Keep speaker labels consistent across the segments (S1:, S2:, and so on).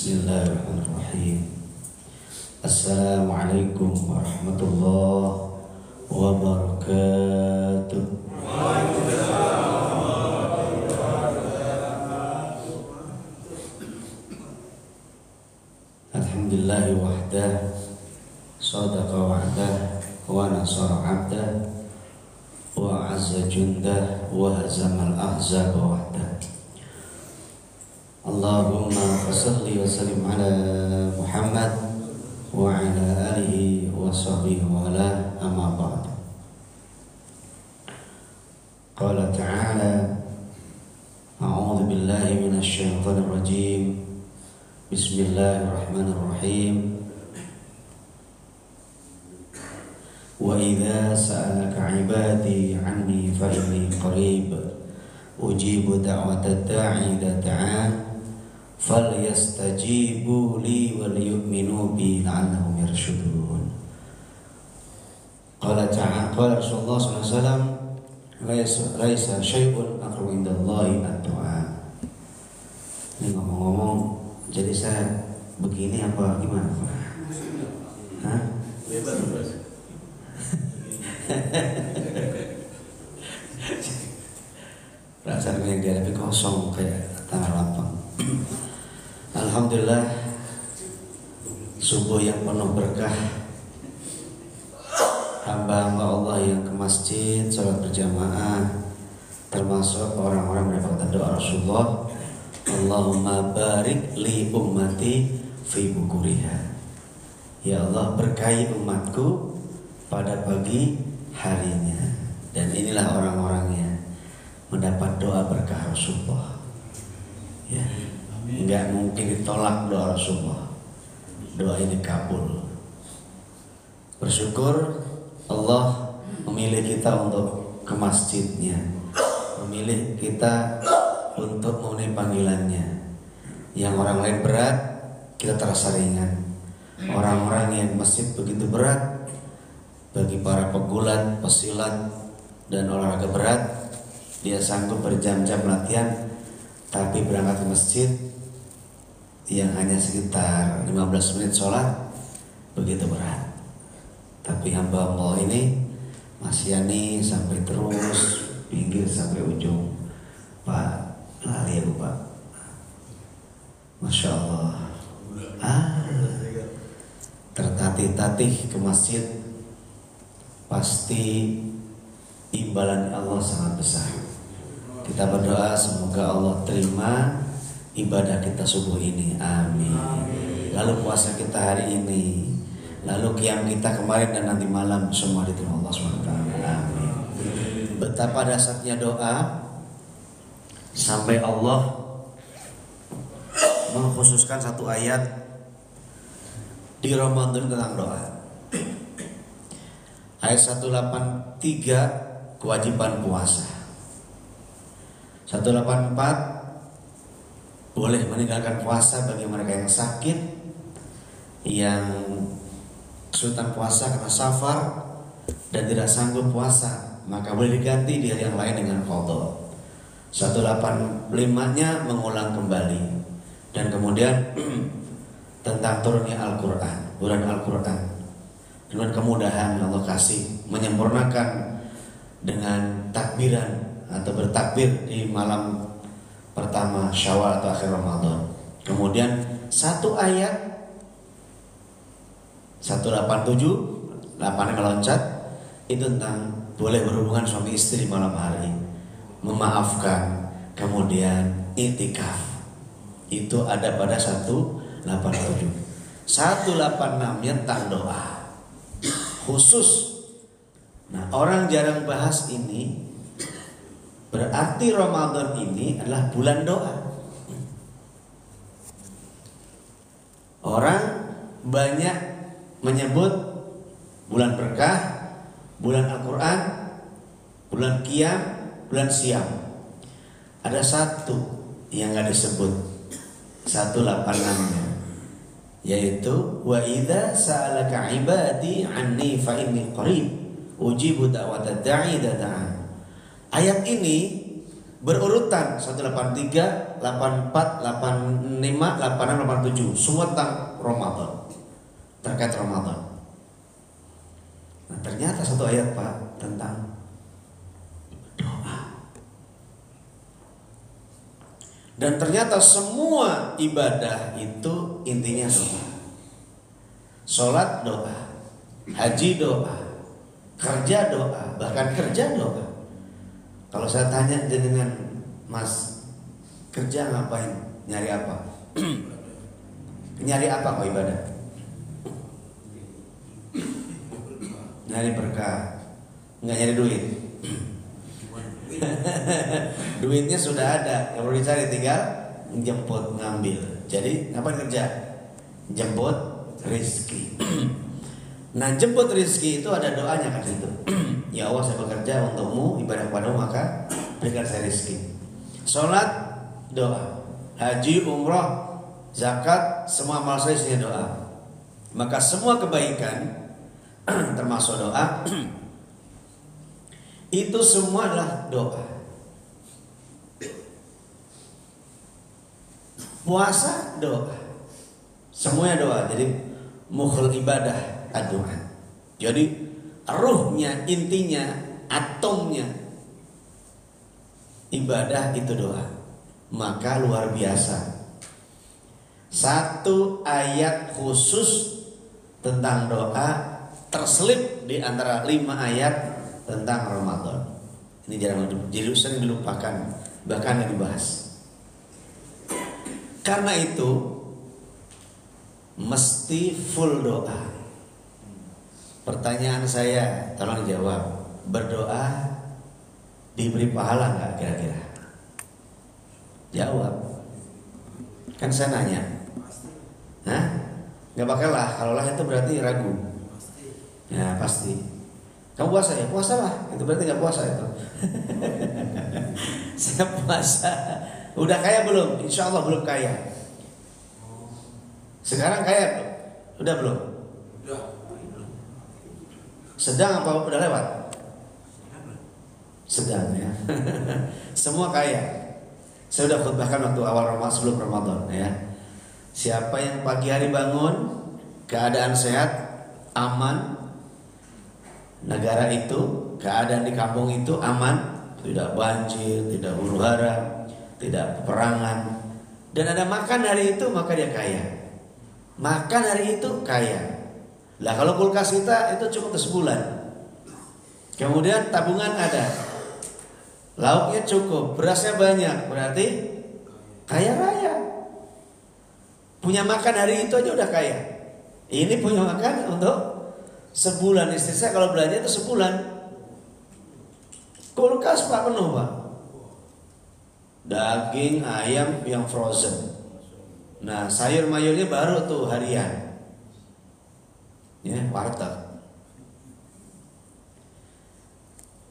S1: Bismillahirrahmanirrahim. Assalamualaikum warahmatullahi wabarakatuh. Alhamdulillahi wahdah, sadaqa wa'dah, wa nasara 'abdah, wa 'azza jundah, wa hazamal ahzaba wahdah. Allahumma salli wa sallim ala Muhammad wa ala alihi wa sahbihi wa ala amma ba'd. Qala ta'ala a'udzu billahi minasy syaithanir rajim. Bismillahirrahmanirrahim. Wa idza sa'alaka 'ibadi 'anni fa inni qarib ujibu da'watad da'i idza da'an falyastajibu li wal yu'minu bi la'allahum yarshudun. Qala ta'ala, qala Rasulullah sallallahu alaihi wasallam, laisa syai'un aqrabu indallahi ad-du'a. Ini ngomong-ngomong, jadi saya begini apa gimana? Hah? Bebas. Perasaan yang dihadapi kosong kayak tanah lapang. Alhamdulillah, subuh yang penuh berkah. Hamba-hamba Allah yang ke masjid salat berjamaah, termasuk orang-orang mendapatkan doa Rasulullah, Allahumma barik li ummati fi bukuriha. Ya Allah, berkahi umatku pada pagi harinya. Dan inilah orang-orangnya mendapat doa berkah Rasulullah. Ya, enggak mungkin ditolak doa Rasulullah. Doa ini kabul. Bersyukur Allah memilih kita untuk ke masjidnya, memilih kita untuk memenuhi panggilannya. Yang orang lain berat, kita terasa ringan. Orang-orang yang masjid begitu berat, bagi para pegulat, pesilat, dan olahraga berat, dia sanggup berjam-jam latihan, tapi berangkat ke masjid yang hanya sekitar 15 menit sholat begitu berat. Tapi hamba Allah ini masih yani sampai terus pinggir sampai ujung. Pak, lari aku Pak. Masya Allah. Tertatih-tatih ke masjid, pasti imbalan Allah sangat besar. Kita berdoa semoga Allah terima ibadah kita subuh ini, amin. Lalu puasa kita hari ini, lalu qiyam kita kemarin dan nanti malam, semua diterima Allah SWT, amin. Betapa dahsyatnya doa sampai Allah mengkhususkan satu ayat di Ramadan tentang doa. Ayat 183 kewajiban puasa. 184 boleh meninggalkan puasa bagi mereka yang sakit, yang kesulitan puasa karena safar dan tidak sanggup puasa, maka boleh diganti di hari yang lain dengan qadha. 185-nya mengulang kembali. Dan kemudian tentang turunnya Al-Quran, bulan Al-Quran, dengan kemudahan Allah kasih menyempurnakan dengan takbiran atau bertakbir di malam pertama Syawal atau akhir Ramadan. Kemudian satu ayat 187, 8 meloncat, itu tentang boleh berhubungan suami istri malam hari, memaafkan, kemudian i'tikaf. Itu ada pada 187. 186-nya tentang doa khusus. Nah, orang jarang bahas ini. Berarti Ramadan ini adalah bulan doa. Orang banyak menyebut bulan berkah, bulan Al-Quran, bulan Qiyam, bulan Syam. Ada satu yang gak disebut, 186-nya, yaitu wa idza sa'alaka ibadi anni fa inni qarib ujibu da'watad da'i idza da'an. Ayat ini berurutan 183, 84, 85, 86, 87, semua tentang Ramadan, terkait Ramadan. Nah, ternyata satu ayat Pak tentang doa. Dan ternyata semua ibadah itu intinya doa. Sholat doa, haji doa, kerja doa, bahkan kerja doa. Kalau saya tanya dengan Mas, kerja ngapain? Nyari apa? Nyari apa kok ibadah? Nyari berkah, nggak nyari duit. Duitnya sudah ada, yang perlu dicari tinggal jemput ngambil. Jadi ngapain kerja? Jemput rezeki. Nah, jemput rezeki itu ada doanya kan itu. Ya Allah, saya bekerja untukmu, ibadah padamu, maka berikan saya rezeki. Sholat doa, haji, umroh, zakat, semua amal saya isinya doa. Maka semua kebaikan termasuk doa itu semua adalah doa. Puasa doa, semuanya doa. Jadi mukhul ibadah doa. Jadi ruhnya, intinya, atomnya ibadah itu doa. Maka luar biasa, satu ayat khusus tentang doa terselip di antara 5 ayat tentang Ramadan. Ini jarang sering dilupakan, bahkan yang dibahas. Karena itu mesti full doa. Pertanyaan saya, tolong dijawab. Berdoa diberi pahala nggak kira-kira? Jawab. Kan saya nanya. Hah? Nggak bakal lah. Kalau lah itu berarti ragu. Ya pasti. Kamu puasa ya? Puasa lah. Itu berarti nggak puasa itu. Saya puasa. Udah kaya belum? Insya Allah belum kaya. Sekarang kaya belum? Udah belum? Sedang apa udah lewat? Sedang ya. Semua kaya. Saya udah khutbahkan waktu awal Ramadan, sebelum Ramadan ya. Siapa yang pagi hari bangun keadaan sehat, aman, negara itu, keadaan di kampung itu aman, tidak banjir, tidak huru-hara, tidak peperangan, dan ada makan hari itu, maka dia kaya. Makan hari itu kaya. Lah kalau kulkas kita itu cukup sebulan. Kemudian tabungan ada, lauknya cukup, berasnya banyak, berarti kaya raya. Punya makan hari itu aja udah kaya. Ini punya makan untuk sebulan. Istri saya kalau belanja itu sebulan. Kulkas Pak penuh Pak. Daging, ayam yang frozen. Nah sayur mayurnya baru tuh harian. Ya, warteg.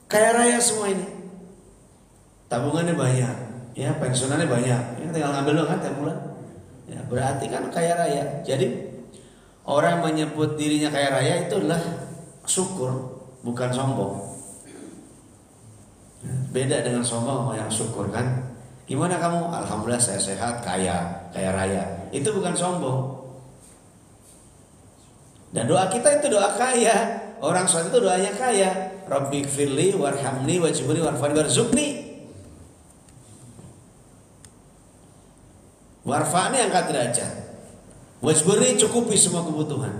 S1: Kaya raya semua ini. Tabungannya banyak, ya pensiunannya banyak. Ya, tinggal ngambil dong kan tiap bulan. Ya, berarti kan kaya raya. Jadi orang menyebut dirinya kaya raya itu adalah syukur, bukan sombong. Beda dengan sombong yang syukur kan. Gimana kamu? Alhamdulillah saya sehat, kaya raya. Itu bukan sombong. Dan doa kita itu doa kaya. Orang sholat itu doanya kaya. Rabbighfirli warhamni wajibni warfani warzuqni. Warfani angkat derajat. Wajibni cukupi semua kebutuhan.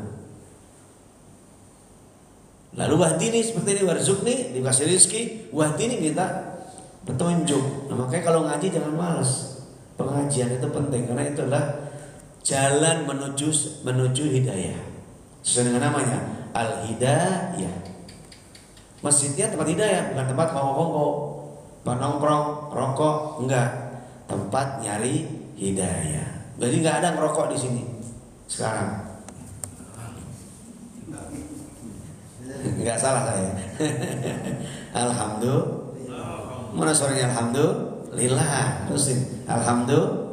S1: Lalu wahdini seperti ini, warzuqni dikasih rezeki, wahdini minta petunjuk. Nah, makanya kalau ngaji jangan malas. Pengajian itu penting karena itu adalah jalan menuju hidayah. Sesuai dengan namanya, Al-Hidayah. Masjidnya tempat hidayah, bukan tempat kongko-kongko, tempat nongkrong, rokok, enggak. Tempat nyari hidayah. Jadi enggak ada ngerokok di sini sekarang. Enggak salah saya. Alhamdulillah. Mana suaranya alhamdulillah? Terusin. Alhamdulillah.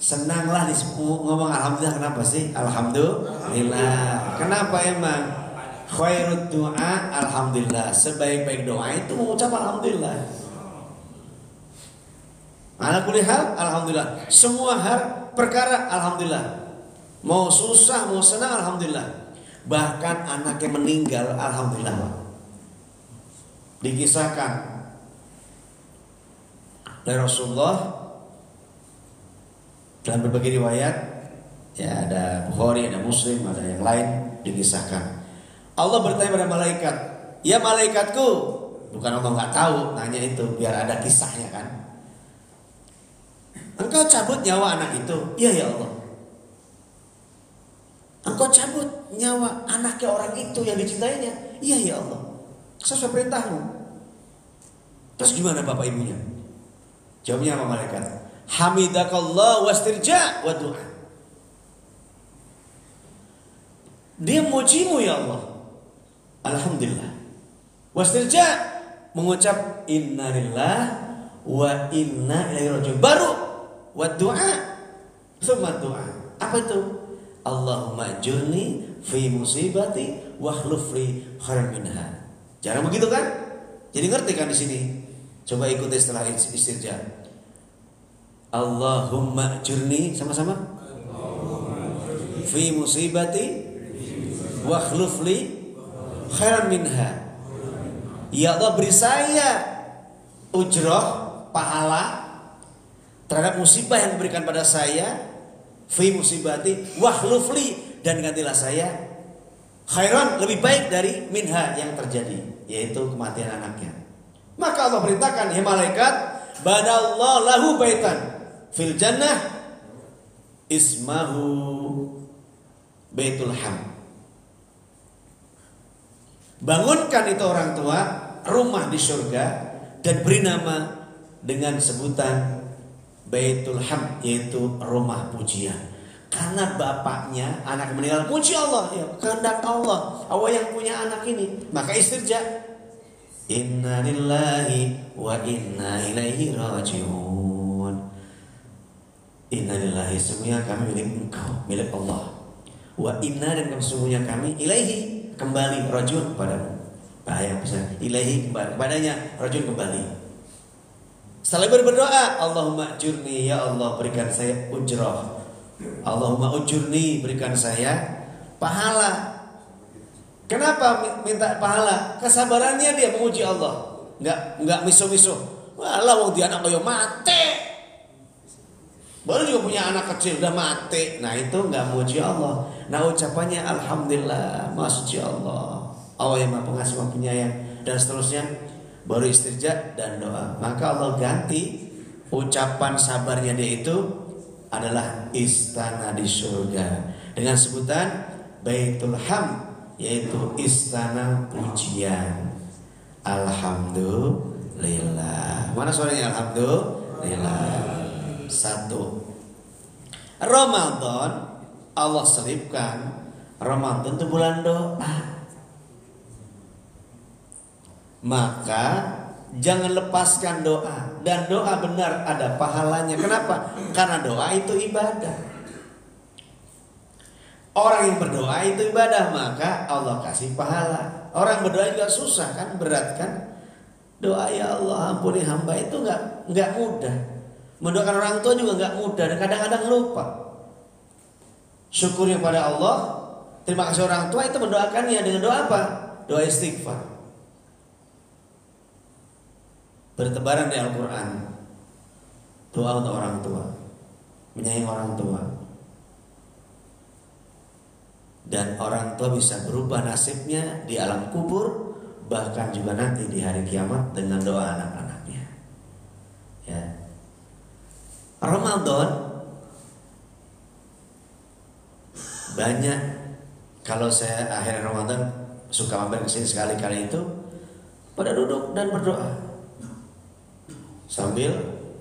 S1: Senanglah ngomong alhamdulillah. Kenapa sih? Alhamdulillah. Kenapa emang? Khairud doa alhamdulillah. Sebaik-baik doa itu mengucap alhamdulillah. Ala kulli hal, alhamdulillah. Semua perkara, alhamdulillah. Mau susah, mau senang, alhamdulillah. Bahkan anaknya meninggal, alhamdulillah. Dikisahkan dari Rasulullah dalam berbagai riwayat, ya ada Bukhari, ada Muslim, ada yang lain, dikisahkan. Allah bertanya pada malaikat, ya malaikatku, bukan Allah nggak tahu, nanya itu biar ada kisahnya kan. Engkau cabut nyawa anak itu, iya ya Allah. Engkau cabut nyawa anaknya orang itu yang dicintainya, iya ya Allah. Sesuai perintahmu. Terus gimana bapak ibunya? Jawabnya apa malaikat? Hamidakallah wastirja wa du'a. Dia mujimu ya Allah. Alhamdulillah. Wastirja, mengucap innalillah wa inna ilaihi raji'un. Baru wa du'a, tsumma du'a. Apa itu? Allahumma ajurni fi musibati wa akhlif li khairan minha. Jarang begitu kan? Jadi ngerti kan di sini? Coba ikuti setelah istirja. Allahumma ajurni, sama-sama. Fi musibati wa akhlif li khairan minha. Ya Allah, beri saya ujroh, pahala terhadap musibah yang diberikan pada saya. Fi musibati wa akhlif li, dan gantilah saya khairan, lebih baik dari minha yang terjadi, yaitu kematian anaknya. Maka Allah perintahkan, ya malaikat, banallahu lahu baitan fil jannah ismahu baitul ham. Bangunkan itu orang tua rumah di surga dan beri nama dengan sebutan Baitul Ham, yaitu rumah pujian. Karena bapaknya anak meninggal, puji Allah, ya kehendak Allah, Allah yang punya anak ini. Maka istirja, inna lillahi wa inna ilaihi raji'un. Inna lillahi, sesungguhnya kami milik Engkau, milik Allah. Wa inna, dan sesungguhnya kami ilaihi, kembali, raji'un kepadamu. Bahaya bisa ilaihi, kembali kepadanya, raji'un kembali. Setelah berdoa, Allahumma ujurni, ya Allah berikan saya ujrah. Allahumma ujurni, berikan saya pahala. Kenapa minta pahala? Kesabarannya dia memuji Allah. Enggak miso-miso. Walah wong dia anak koyo mati. Baru juga punya anak kecil udah mati. Nah itu enggak memuji Allah. Nah ucapannya alhamdulillah, maha Allah. Allah yang Maha Pengasih, Maha Penyayang, dan seterusnya. Baru istirja dan doa. Maka Allah ganti ucapan sabarnya dia itu adalah istana di surga dengan sebutan Baitul Ham, yaitu istana pujian. Alhamdulillah. Mana suaranya alhamdulillah? Satu. Ramadan Allah selipkan. Ramadan itu bulan doa. Maka jangan lepaskan doa. Dan doa benar ada pahalanya. Kenapa? Karena doa itu ibadah. Orang yang berdoa itu ibadah, maka Allah kasih pahala. Orang berdoa juga susah kan, berat kan. Doa ya Allah ampuni hamba itu nggak mudah. Mendoakan orang tua juga nggak mudah dan kadang-kadang lupa. Syukurnya pada Allah, terima kasih orang tua itu mendoakannya dengan doa apa? Doa istighfar. Bertebaran di Al-Quran doa untuk orang tua, menyayangi orang tua, dan orang tua bisa berubah nasibnya di alam kubur, bahkan juga nanti di hari kiamat dengan doa anak-anaknya. Ya. Ramadan banyak, kalau saya akhir Ramadan suka mampir kesini sekali-kali itu, pada duduk dan berdoa sambil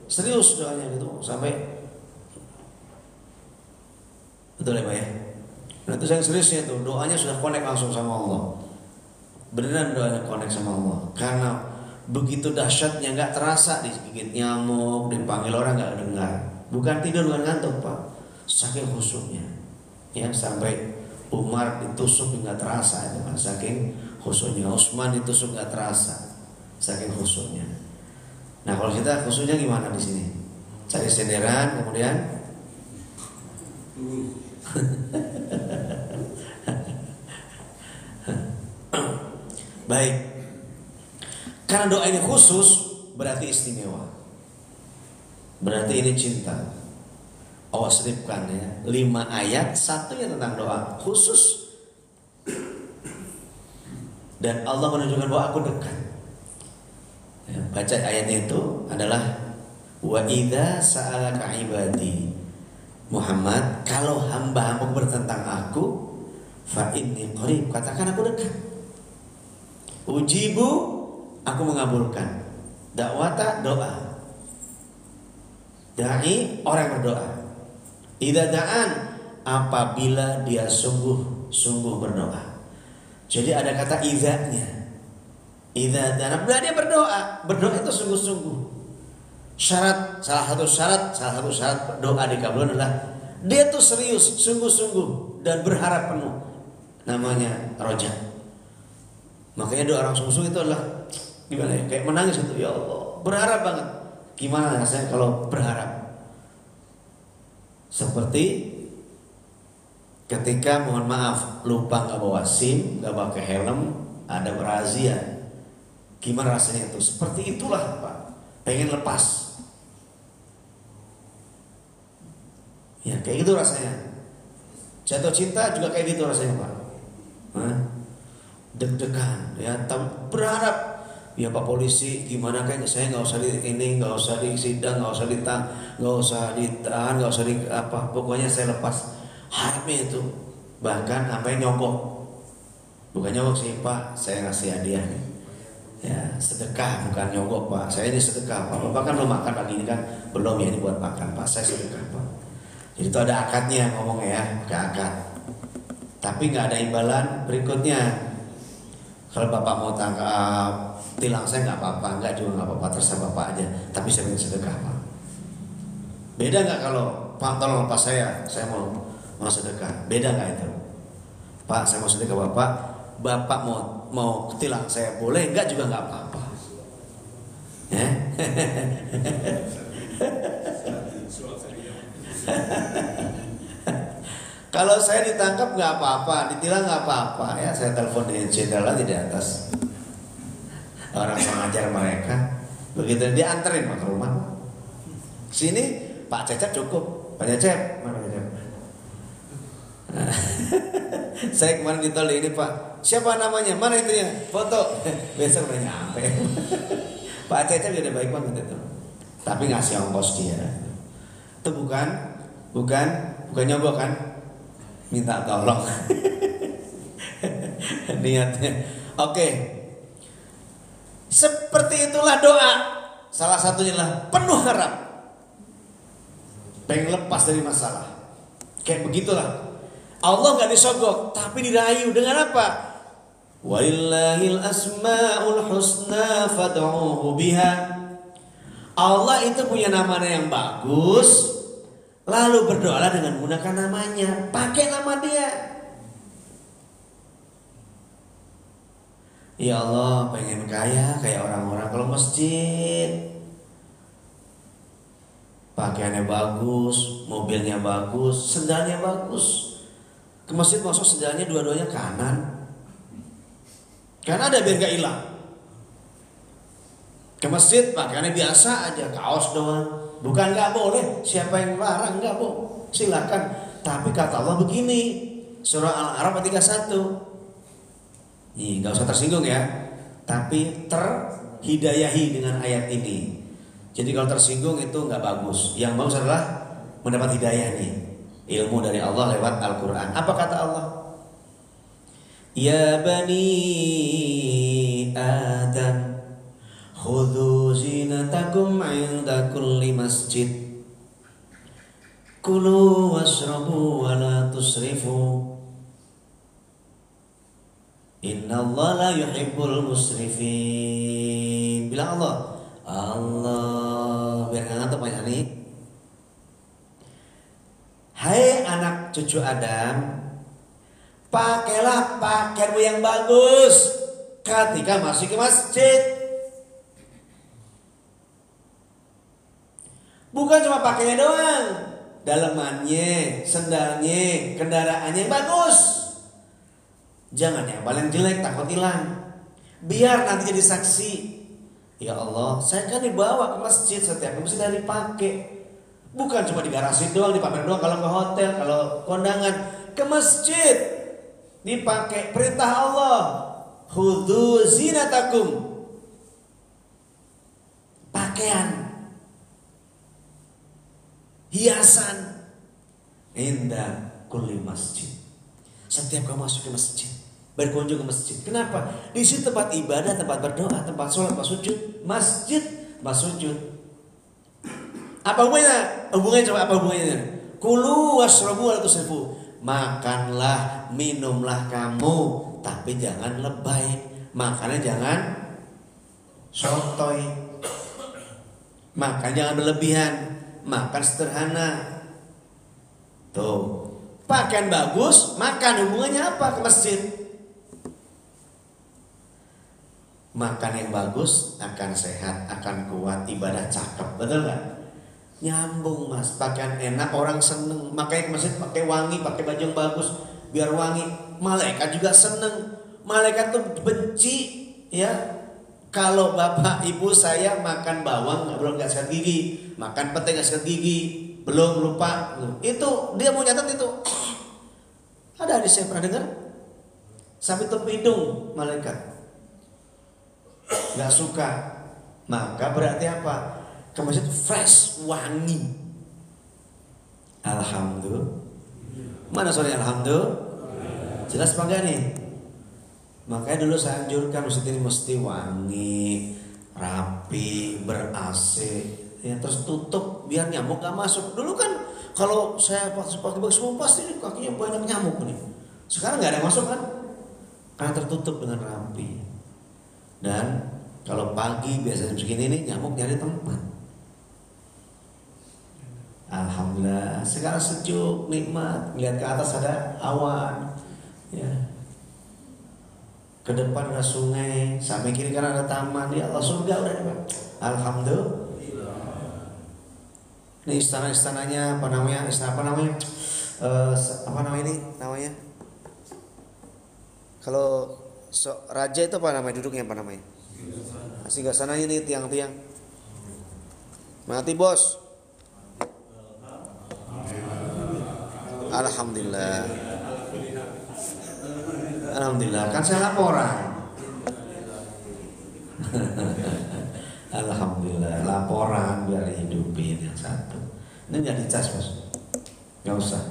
S1: serius doanya gitu, sampai betul ya Pak ya. Nah itu saya seriusnya tuh, doanya sudah connect langsung sama Allah. Beneran doanya connect sama Allah. Karena begitu dahsyatnya, nggak terasa, digigit nyamuk, dipanggil orang nggak dengar. Bukan tidur, bukan ngantuk Pak, saking khusyuknya. Ya sampai Umar ditusuk nggak terasa itu kan, saking khusyuknya. Utsman ditusuk nggak terasa, saking khusyuknya. Nah kalau kita khusyuknya gimana di sini? cari senderan, kemudian baik. Karena doa ini khusus, berarti istimewa. Berarti ini cinta. Awas selipkan ya. 5 ayat, satunya tentang doa khusus. Dan Allah menunjukkan bahwa aku dekat. Ya, baca ayatnya itu adalah wa idza sa'alaka ibadi Muhammad, kalau hamba-hamba bertentang aku, fa inni qarib, katakan aku dekat. Ujibu, aku mengabulkan. Dakwata, doa. Dai, orang yang berdoa. Idza da'an, apabila dia sungguh-sungguh berdoa. Jadi ada kata idzanya. Idza da'an, bila dia berdoa. Berdoa itu sungguh-sungguh. Salah satu syarat doa dikabulkan adalah dia tuh serius, sungguh-sungguh dan berharap penuh. Namanya roja. Makanya doa orang sungguh-sungguh itu adalah gimana ya? Kayak menangis gitu. Ya Allah, berharap banget. Gimana rasanya kalau berharap? Seperti ketika mohon maaf lupa nggak bawa SIM, nggak pakai helm, ada razia. Gimana rasanya itu? Seperti itulah Pak. Pengen lepas. Ya kayak gitu rasanya. Jatuh cinta juga kayak gitu rasanya Pak. Deg-degan, ya berharap. Ya Pak polisi, gimana kayaknya saya nggak usah nggak usah disidang, nggak usah ditahan, nggak usah pokoknya saya lepas. Harapnya itu, bahkan sampai nyogok. Bukan nyogok sih Pak, saya ngasih hadiah nih. Ya sedekah, bukan nyogok Pak. Saya ini sedekah Pak. Bapak kan belum makan pagi ini kan, belum ya ini buat makan Pak. Saya sedekah Pak. Jadi itu ada akadnya ngomong ya, ke akad. Tapi nggak ada imbalan berikutnya. Kalau Bapak mau tangkap tilang saya nggak apa-apa, enggak juga nggak apa-apa, terserah Bapak aja. Tapi saya ingin sedekah Pak. Beda nggak kalau Pak tolong lepas saya mau sedekah. Beda nggak itu? Pak saya mau sedekah Bapak mau tilang saya boleh enggak juga nggak apa-apa. Ya? Kalau saya ditangkap nggak apa-apa, ditilang nggak apa-apa ya. Saya telepon di jenderal di atas. Orang mengajar mereka, begitu dia anterin ke rumah. Sini Pak Cecep cukup. Pak Cecep, mana Cecep? Saya kemarin di tol ini Pak. Siapa namanya? Mana itunya? Foto. Besok udah nyampe. Pak Cecep udah baik banget itu. Tapi ngasih ongkos dia. Itu bukan nyogok kan? Minta tolong. Niatnya. Oke. Seperti itulah doa. Salah satunya adalah penuh harap. Pengen lepas dari masalah. Kayak begitulah. Allah gak disogok, tapi dirayu dengan apa? Walillahil asma'ul husna fad'uhu biha. Allah itu punya namanya yang bagus. Lalu berdoalah dengan menggunakan namanya. Pakai nama dia. Ya Allah, pengen kaya kayak orang-orang kalau masjid. Pakaiannya bagus, mobilnya bagus, sendalnya bagus. Ke masjid masuk sendalnya dua-duanya kanan. Karena ada biar gak hilang. Ke masjid pakaiannya biasa aja, kaos doang. Bukan gak boleh, siapa yang larang gak boleh. Silakan. Tapi kata Allah begini, surah Al-A'raf 31. Gak usah tersinggung ya. Tapi terhidayahi dengan ayat ini. Jadi kalau tersinggung itu gak bagus. Yang bagus adalah mendapat hidayah nih, ilmu dari Allah lewat Al-Quran. Apa kata Allah? Ya bani Adam, khudhu zinatakum 'inda kulli masjid. Kulu washrabu wa la tusrifu. Inna Allah la yuhibbul musrifin. Bilang Allah biar gak ngantuk Pak Yani. Hai anak cucu Adam, pakailah pakaianmu yang bagus ketika masuk ke masjid. Bukan cuma pakainya doang, dalemannya, sendalnya, kendaraannya yang bagus. Jangan yang paling jelek, takut hilang. Biar nanti jadi saksi. Ya Allah, saya kan dibawa ke masjid, setiap ke masjid dipakai. Bukan cuma di garasi doang, dipamer doang kalau ke hotel, kalau kondangan. Ke masjid dipakai, perintah Allah. Khudhu zinatakum. Pakaian, hiasan, indah kulli masjid. Setiap kamu masuk ke masjid, berkunjung ke masjid. Kenapa? Di situ tempat ibadah, tempat berdoa, tempat sholat, tempat sujud. Masjid, tempat sujud. Apa hubungannya? Hubungannya coba apa hubungannya? Kulu washrabu wala tusrifu. Makanlah, minumlah kamu, tapi jangan lebay. Makannya jangan sotoy. Makan jangan berlebihan, makan sederhana. Tuh, pakaian bagus, makan hubungannya apa ke masjid? Makan yang bagus akan sehat, akan kuat, ibadah cakep, betul nggak? Nyambung mas, pakaian enak orang seneng, makanya ke masjid pakai wangi, pakai baju yang bagus, biar wangi. Malaikat juga seneng, malaikat tuh benci, ya. Kalau bapak ibu saya makan bawang belum nggak sikat gigi, makan pete nggak sikat gigi, belum lupa, itu dia mau nyatet itu. Ada hadis yang pernah dengar? Sampai tutup hidung malaikat, nggak suka. Maka berarti apa? Ke masjid fresh, wangi. Alhamdulillah. Mana soalnya alhamdulillah? Jelas apa enggak nih? Makanya dulu saya anjurkan masjid ini mesti wangi, rapi, ber-AC, ya, terus tutup biar nyamuk gak masuk. Dulu kan kalau saya pakai semua pasti kakinya banyak nyamuk nih. Sekarang nggak ada yang masuk kan? Karena tertutup dengan rapi. Dan kalau pagi biasanya begini nih nyamuk nyari tempat. Alhamdulillah sekarang sejuk, nikmat, lihat ke atas ada awan, ya. Ke depan ada sungai, sampai kiri kanan ada taman, ya Allah surga udah dapat. Alhamdulillah. Ini istana-istananya apa namanya? Istana apa namanya? Apa namanya ini? Namanya? Kalau raja itu apa namanya? Duduknya apa namanya? Singgasana ini tiang-tiang. Mati bos. Alhamdulillah. Alhamdulillah, kan saya laporan. Alhamdulillah, laporan biar hidupin yang satu. Ini nggak dicas bos, nggak usah.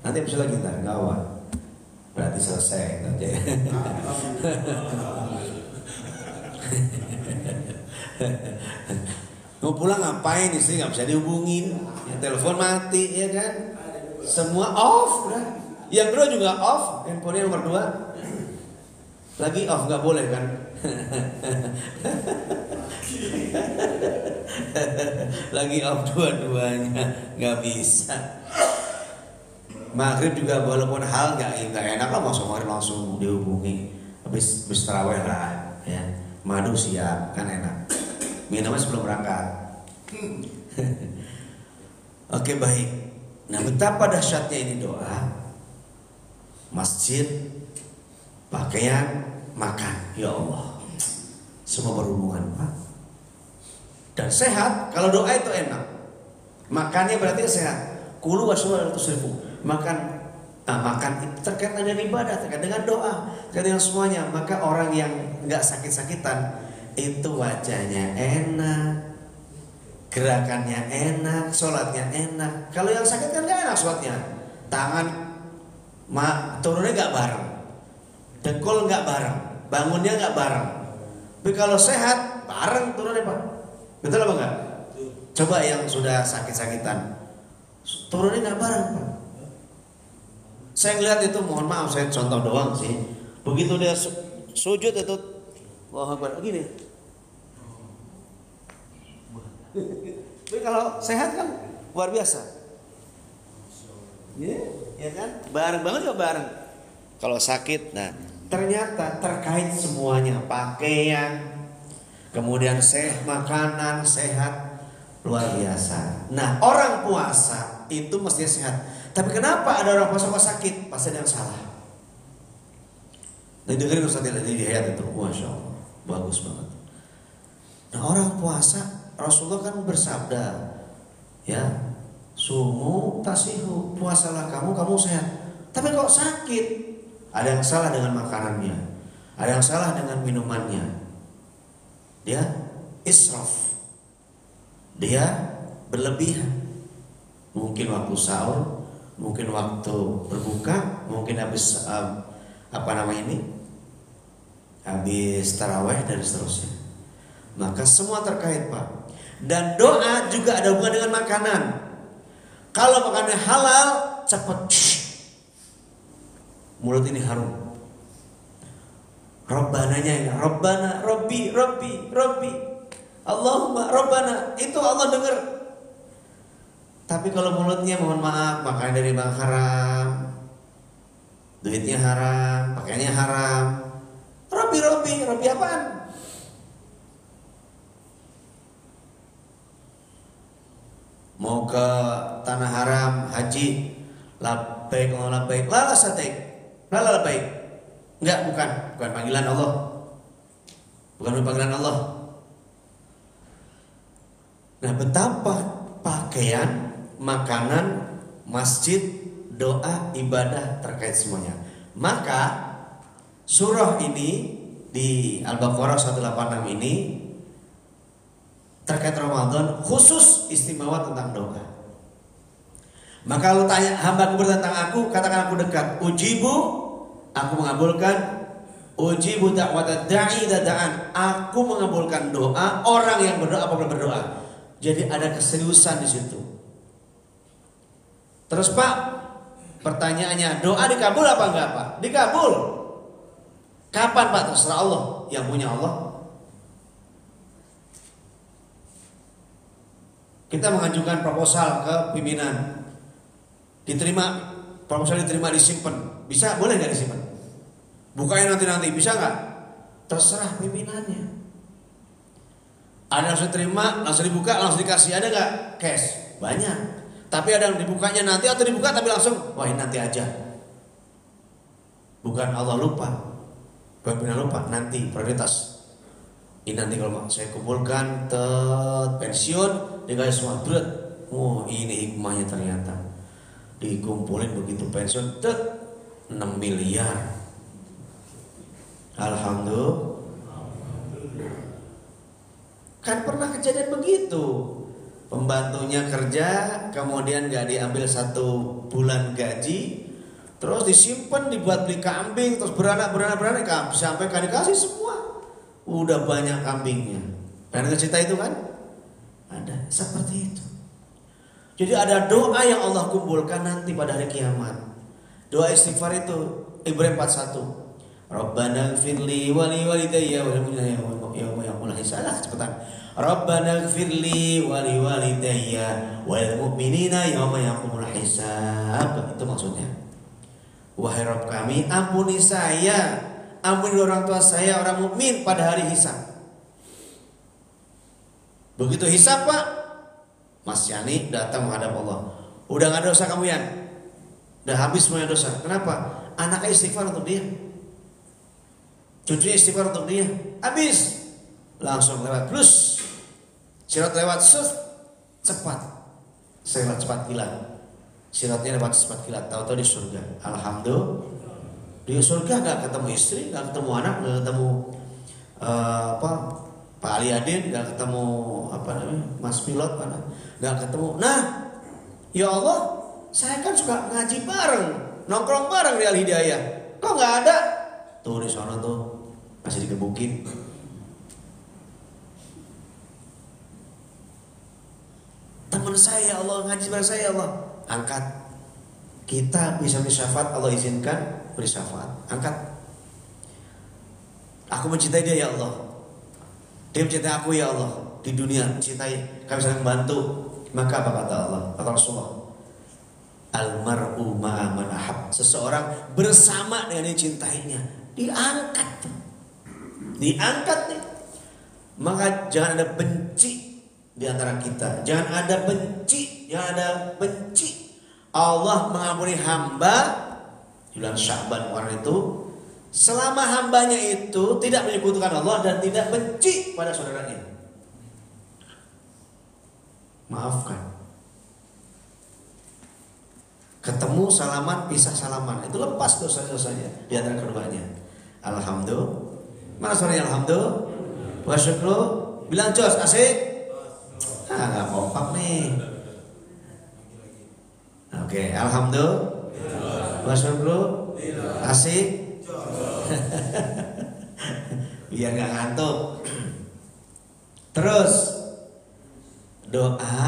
S1: Nanti bisa lagi ntar, gawat. Berarti selesai aja. Mau pulang ngapain? Istri nggak bisa dihubungin, ya, telepon mati, ya kan? Semua off, udah. Yang kedua juga off, handphonenya nomor 2. Lagi off nggak boleh kan? Lagi off dua-duanya nggak bisa. Maghrib juga walaupun hal nggak enak lah, masuk maghrib langsung dihubungi. Habis tarawih lah, ya. Madu siap kan enak. Minumnya sebelum berangkat. Oke baik. Nah betapa dahsyatnya ini doa. Masjid, pakaian, makan, ya Allah, semua berhubungan Pak. Dan sehat, kalau doa itu enak. Makannya berarti sehat. Kulu washrabu tusrifu. Makan itu terkait dengan ibadah, terkait dengan doa, terkait dengan semuanya. Maka orang yang nggak sakit-sakitan itu wajahnya enak, gerakannya enak, sholatnya enak. Kalau yang sakit kan nggak enak sholatnya. Tangan turunnya nggak bareng, dengkul nggak bareng, bangunnya nggak bareng. Tapi kalau sehat bareng turunnya Pak. Betul apa enggak? Coba yang sudah sakit-sakitan, turunnya nggak bareng Pak. Saya ngeliat itu, mohon maaf saya contoh doang sih. Begitu dia sujud itu, wah gini. Tapi kalau sehat kan luar biasa. Ya kan? Bareng banget juga bareng. Kalau sakit, nah ternyata terkait semuanya, pakaian, kemudian makanan sehat, luar biasa. Nah, orang puasa itu mestinya sehat. Tapi kenapa ada orang puasa kok sakit? Pasti ada yang salah. Nah, dengerin Ustaz tadi di hayat itu, masya Allah, bagus banget. Nah, orang puasa, Rasulullah kan bersabda, ya, sumu tasihu, puasalah kamu sehat. Tapi kok sakit? Ada yang salah dengan makanannya, ada yang salah dengan minumannya. Dia israf, dia berlebihan. Mungkin waktu sahur, mungkin waktu berbuka, mungkin habis habis taraweh dan seterusnya. Maka semua terkait, Pak. Dan doa juga ada hubungan dengan makanan. Kalau makannya halal, cepat mulut ini harum. Robbananya ya, Robbana, Robbi, Allahumma Robbana, itu Allah dengar. Tapi kalau mulutnya mohon maaf, makan dari bang haram, duitnya haram, pakaiannya haram. Robbi apaan? Mau ke tanah haram, haji, labbaik, labbaik, lala satek, lala labbaik. Enggak, bukan panggilan Allah. Bukan panggilan Allah. Nah, betapa pakaian, makanan, masjid, doa, ibadah terkait semuanya. Maka surah ini di Al-Baqarah 186 ini terkait Ramadan khusus istimewa tentang doa. Maka kalau tanya hamba-Ku tentang aku, katakan aku dekat. Ujibu, aku mengabulkan. Ujibu da'watad da'i dada'an. Aku mengabulkan doa orang yang berdoa apabila berdoa. Jadi ada keseriusan di situ. Terus Pak, pertanyaannya, doa dikabul apa enggak Pak? Dikabul. Kapan Pak? Terserah Allah, yang punya Allah. Kita mengajukan proposal ke pimpinan, diterima, proposal diterima, disimpan. Bisa, boleh nggak disimpan? Bukain nanti, bisa nggak? Terserah pimpinannya. Ada yang langsung terima, langsung dibuka, langsung dikasih. Ada nggak? Cash, banyak. Tapi ada yang dibukanya nanti atau dibuka tapi langsung, wah ini nanti aja. Bukan Allah lupa, pimpinan lupa, nanti prioritas. Ini nanti kalau saya kumpulkan pensiun dikasih semua berat. Oh ini hikmahnya ternyata. Dikumpulin begitu pensiun 6 miliar. Alhamdulillah. Kan pernah kejadian begitu. Pembantunya kerja, kemudian gak diambil 1 bulan gaji, terus disimpan, dibuat beli kambing, terus beranak sampai kan dikasih semua. Udah banyak kambingnya. Pernah cerita itu kan? Ada seperti itu. Jadi ada doa yang Allah kumpulkan nanti pada hari kiamat. Doa istighfar itu Ibrahim 41. Rabbana ighfirli wa li walidayya wa lil mu'minina yawma yaqumul hisab. Cepetan. Rabbana ighfirli wa li walidayya wa lil mu'minina yawma yaqumul hisab. Itu maksudnya. Wahai Rabb kami, ampuni saya, ampuni orang tua saya, orang mukmin pada hari hisab. Begitu hisab Pak, Mas Yani datang menghadap Allah. Udah gak ada dosa kamu ya? Udah habis semuanya dosa. Kenapa? Anaknya istighfar untuk dia, cucunya istighfar untuk dia. Habis, langsung lewat plus sirat lewat cepat. Lewat cepat kilat. Siratnya lewat cepat kilat. Tahu-tahu di surga. Alhamdulillah. Di surga gak ketemu istri, gak ketemu anak, gak ketemu Pak Ali Adin, gak ketemu Mas Pilot, gak ketemu. Nah, ya Allah, saya kan suka ngaji bareng, nongkrong bareng di Al Hidayah. Kok gak ada? Tuh di sana tuh masih dikebukin. Teman saya Allah ngaji bareng saya, Allah angkat. Kita bisa bersyafaat, Allah izinkan beri syafaat, angkat. Aku mencintai dia ya Allah, dia mencintai aku ya Allah. Di dunia mencintai, kami saling membantu. Maka apa kata Allah, kata Rasulullah, almar'u ma'a man ahab. Seseorang bersama dengan yang cintainya. Diangkat nih. Maka jangan ada benci di antara kita. Jangan ada benci, jangan ada benci. Allah mengampuni hamba di bulan Sya'ban kemarin itu selama hambanya itu tidak menyekutukan Allah dan tidak benci pada saudaranya. Maafkan. Ketemu salaman, pisah salaman, itu lepas dosa-dosanya di antara keduanya. Alhamdulillah. Mana suaranya alhamdulillah? Wa syukru. Bilang jos, asik. Nggak kompak nih. Oke, alhamdulillah. Wa syukru. Asik. Biar nggak ngantuk. Terus doa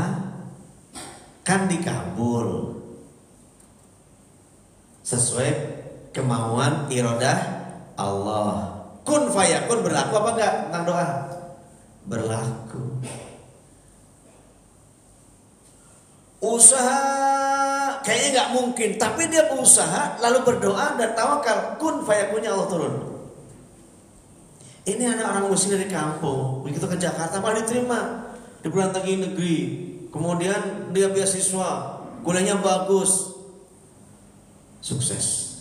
S1: kan dikabul sesuai kemauan iradah Allah. Kun fayakun berlaku apa enggak tentang doa? Berlaku. Usaha kayaknya nggak mungkin, tapi dia berusaha lalu berdoa dan tawakal, kun fayakunnya Allah turun. Ini anak orang muslim dari kampung, begitu ke Jakarta malah diterima di perguruan tinggi negeri, kemudian dia beasiswa, kuliahnya bagus, sukses.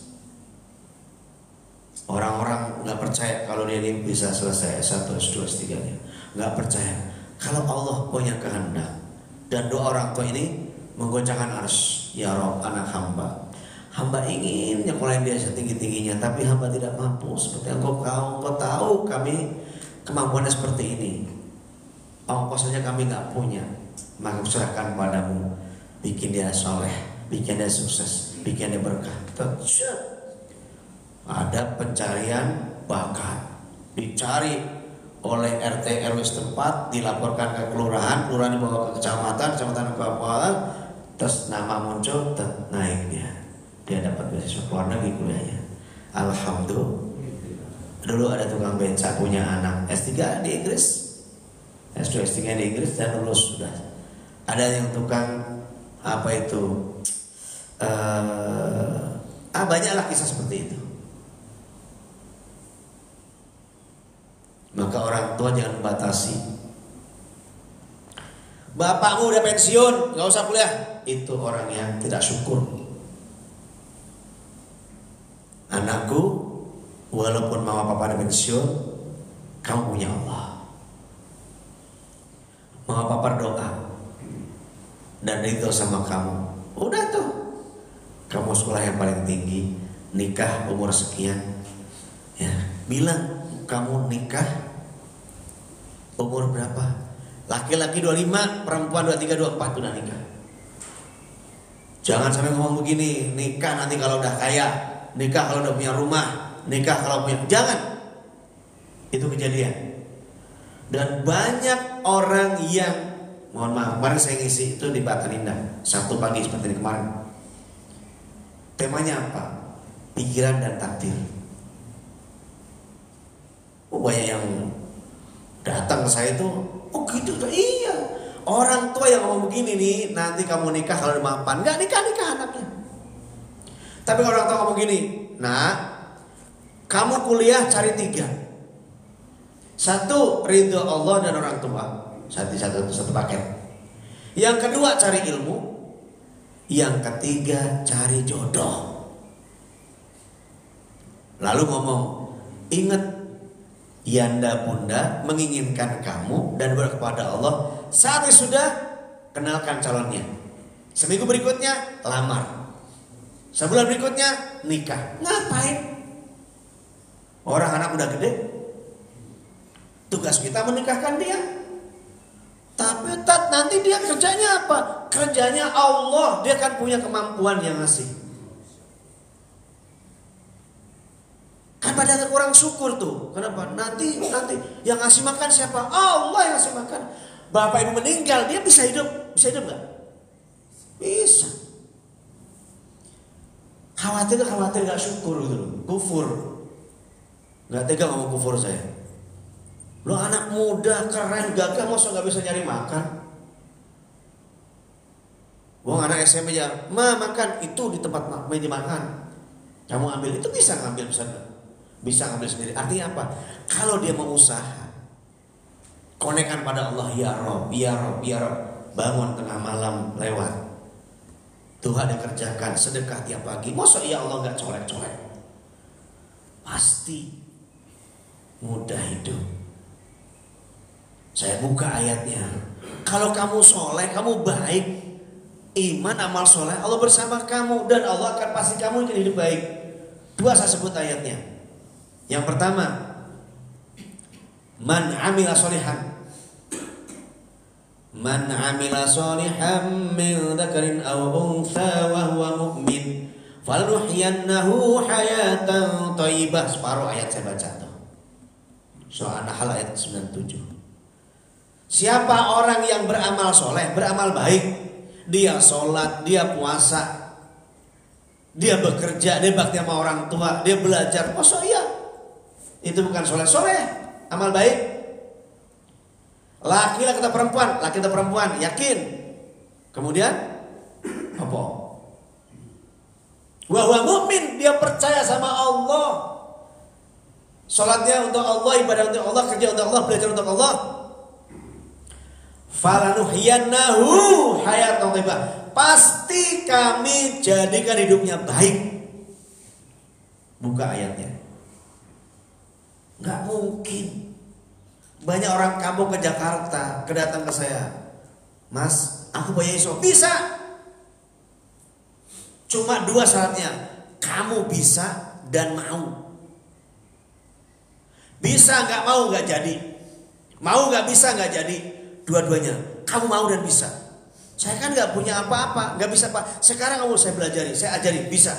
S1: Orang-orang nggak percaya kalau dia ini bisa selesai S1, S2, S3-nya, nggak percaya. Kalau Allah punya kehendak dan doa orang tua ini menggoncangkan arsy, ya Rob, anak hamba ingin nyekolahin dia setinggi-tingginya, tapi hamba tidak mampu. Seperti engkau tahu kami kemampuannya seperti ini, ongkosnya kami nggak punya, maka serahkan padamu, bikin dia soleh, bikin dia sukses, bikin dia berkah. Ada pencarian bakat, dicari oleh RT RW setempat, dilaporkan ke kelurahan, kelurahan dibawa ke kecamatan, kecamatan ke apa, terus nama muncul, naik dia dapat beasiswa keluar negeri kuliahnya. Alhamdulillah. Dulu ada tukang beca punya anak S3 di Inggris, S2 S3 di Inggris dan lulus sudah. Ada yang tukang apa itu, banyaklah kisah seperti itu. Maka orang tua jangan batasi. Bapakmu udah pensiun, nggak usah kuliah. Itu orang yang tidak syukur. Anakku, walaupun mama papa udah pensiun, kamu punya Allah. Mama papa doa dan itu sama kamu. Udah tuh, kamu sekolah yang paling tinggi, nikah umur sekian, ya bilang kamu nikah umur berapa? Laki-laki 25, perempuan 23, 24 udah nikah. Jangan sampai ngomong begini, nikah nanti kalau udah kaya, nikah kalau udah punya rumah, nikah kalau punya, jangan. Itu kejadian. Dan banyak orang yang, mohon maaf, kemarin saya ngisi itu di Batan Indah, Sabtu pagi seperti ini kemarin. Temanya apa? Pikiran dan takdir. Banyak yang datang ke saya itu, oh gitu tuh, iya. Orang tua yang ngomong begini nih, nanti kamu nikah kalau udah mapan, nggak nikah anaknya. Tapi kalau orang tua ngomong gini, nah, kamu kuliah cari 3. 1, ridho Allah dan orang tua, satu paket. Yang kedua cari ilmu, yang ketiga cari jodoh. Lalu ngomong, ingat, Yanda bunda menginginkan kamu dan berdoa kepada Allah. Saat sudah, kenalkan calonnya. Seminggu berikutnya lamar. Sebulan berikutnya nikah. Ngapain? Orang anak udah gede. Tugas kita menikahkan dia. Tapi nanti dia kerjanya apa? Kerjanya Allah. Dia kan punya kemampuan yang ngasih. Kan pada kurang syukur tuh. Kenapa? Nanti yang ngasih makan siapa? Allah yang ngasih makan. Bapak ibu meninggal, dia bisa hidup nggak? Bisa. Khawatir nggak syukur gitu loh. Kufur. Nggak tega ngomong kufur saya. Lo anak muda keren gagah, masa nggak bisa nyari makan? Wong anak SMP aja, makan itu di tempat meja makan. Kamu ambil itu bisa ngambil, bisa ngambil sendiri. Artinya apa? Kalau dia mau usaha, Konekkan pada Allah, ya Rob, ya Rob, ya Rob. Bangun tengah malam lewat, Tuhan yang kerjakan sedekah tiap pagi. Masa ya Allah gak colek-colek? Pasti mudah hidup. Saya buka ayatnya. Kalau kamu soleh, kamu baik, iman, amal soleh, Allah bersama kamu. Dan Allah akan pasti kamu akan hidup baik. Dua saya sebut ayatnya. Yang pertama, man amila solihan, man amila solihan min dzakarin aw untha wa huwa mu'min faluhyiyannahu hayatan thayyibah. Separuh ayat saya baca tuh. Surah An-Nahl ayat 97. Siapa orang yang beramal soleh, beramal baik, dia sholat, dia puasa, dia bekerja, dia bakti sama orang tua, dia belajar. Masa iya? Itu bukan soleh. Soleh, amal baik. Laki-laki atau perempuan, laki atau perempuan, yakin. Kemudian apa? Wa huwa mu'min, dia percaya sama Allah. Salatnya untuk Allah, ibadah untuk Allah, kerja untuk Allah, belajar untuk Allah. Falanuhyiyannahu hayatan thayyibah. Pasti kami jadikan hidupnya baik. Buka ayatnya. Enggak mungkin. Banyak orang kampung ke Jakarta kedatang ke saya, Mas, aku bayar iso. Bisa. Cuma dua syaratnya, kamu bisa dan mau. Bisa nggak mau nggak jadi. Mau nggak bisa nggak jadi. Dua-duanya. Kamu mau dan bisa. Saya kan nggak punya apa-apa, nggak bisa Pak. Sekarang kamu saya belajari, saya ajari, bisa.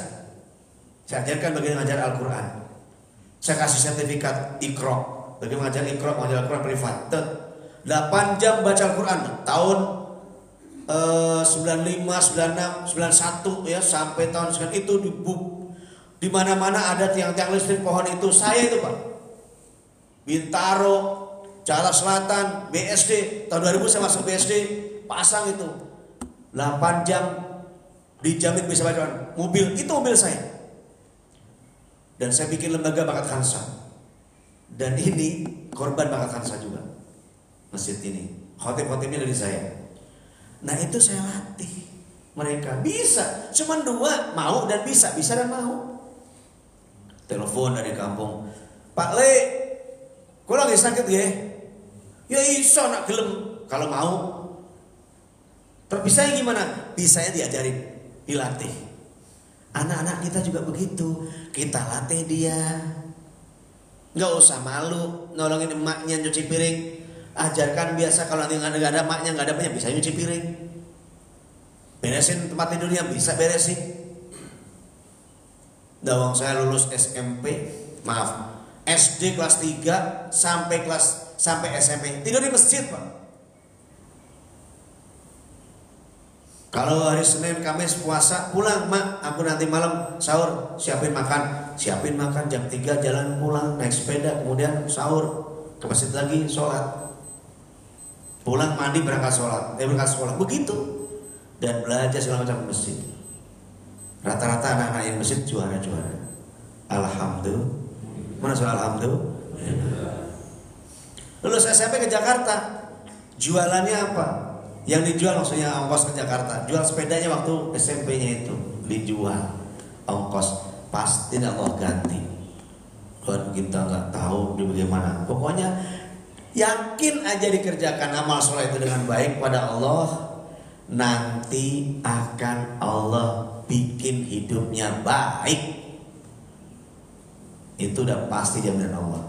S1: Saya ajarkan bagaimana mengajar Al-Quran. Saya kasih sertifikat Iqra. Bagaimana mengajar Iqra, mengajar Al-Quran privat. 8 jam baca Al-Quran tahun 95, 96, 91 ya, sampai tahun sekian itu di mana-mana ada tiang-tiang listrik pohon itu. Saya itu Pak. Bintaro, Jakarta Selatan, BSD, tahun 2000 saya masuk BSD, pasang itu 8 jam dijamin bisa baca mobil, itu mobil saya. Dan saya bikin lembaga bakat Khansa. Dan ini korban bakat Khansa juga. Masjid ini, khotib-khotibnya dari saya. Nah itu saya latih mereka bisa, cuman dua, mau dan bisa dan mau. Telepon dari kampung, Pak Le, kau lagi sakit ya? Ya iso nak gelem kalau mau. Terus bisanya gimana? Bisanya diajarin, dilatih. Anak-anak kita juga begitu, kita latih dia. Nggak usah malu nolongin emaknya nyuci piring. Ajarkan biasa, kalau nanti nggak ada emaknya, nggak ada punya, bisa nyuci piring. Beresin tempat tidurnya, bisa beresin. Dawang saya lulus SD kelas 3 sampai SMP tidur di masjid Pak. Kalau hari Senin, Kamis puasa pulang, Mak, aku nanti malam sahur, siapin makan jam 3 jalan pulang naik sepeda, kemudian sahur ke masjid lagi, sholat, pulang mandi berangkat sekolah, begitu, dan belajar segala macam masjid. Rata-rata anak-anak yang masjid juara. Alhamdulillah. Mana soal alhamdulillah? Lulus SMP ke Jakarta, jualannya apa? Yang dijual maksudnya ongkos ke Jakarta. Jual sepedanya waktu SMP-nya itu dijual, ongkos pasti Allah ganti. Kalau kita nggak tahu di bagaimana, pokoknya yakin aja dikerjakan amal soleh itu dengan baik pada Allah, nanti akan Allah bikin hidupnya baik. Itu udah pasti jaminan Allah.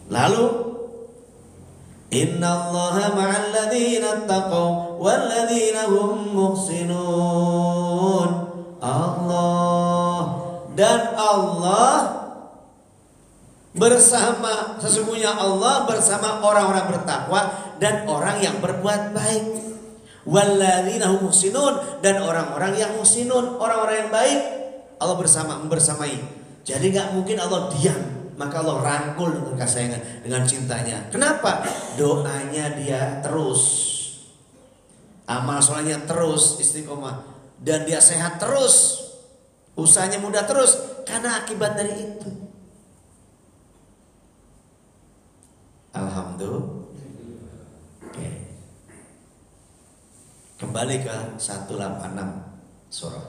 S1: Lalu innallaha ma'al ladzina taqaw wal ladzina hum muhsinun. Allah bersama, sesungguhnya Allah bersama orang-orang bertakwa dan orang yang berbuat baik. Walladzina hum muhsinun, dan orang-orang yang muhsinun, orang-orang yang baik, Allah membersamai. Jadi gak mungkin Allah diam, maka Allah rangkul dengan kasih dengan cintanya. Kenapa? Doanya dia terus, amal solehnya terus istiqomah, dan dia sehat terus, usahanya mudah terus, karena akibat dari itu. Alhamdulillah. Oke. Kembali ke 186 surah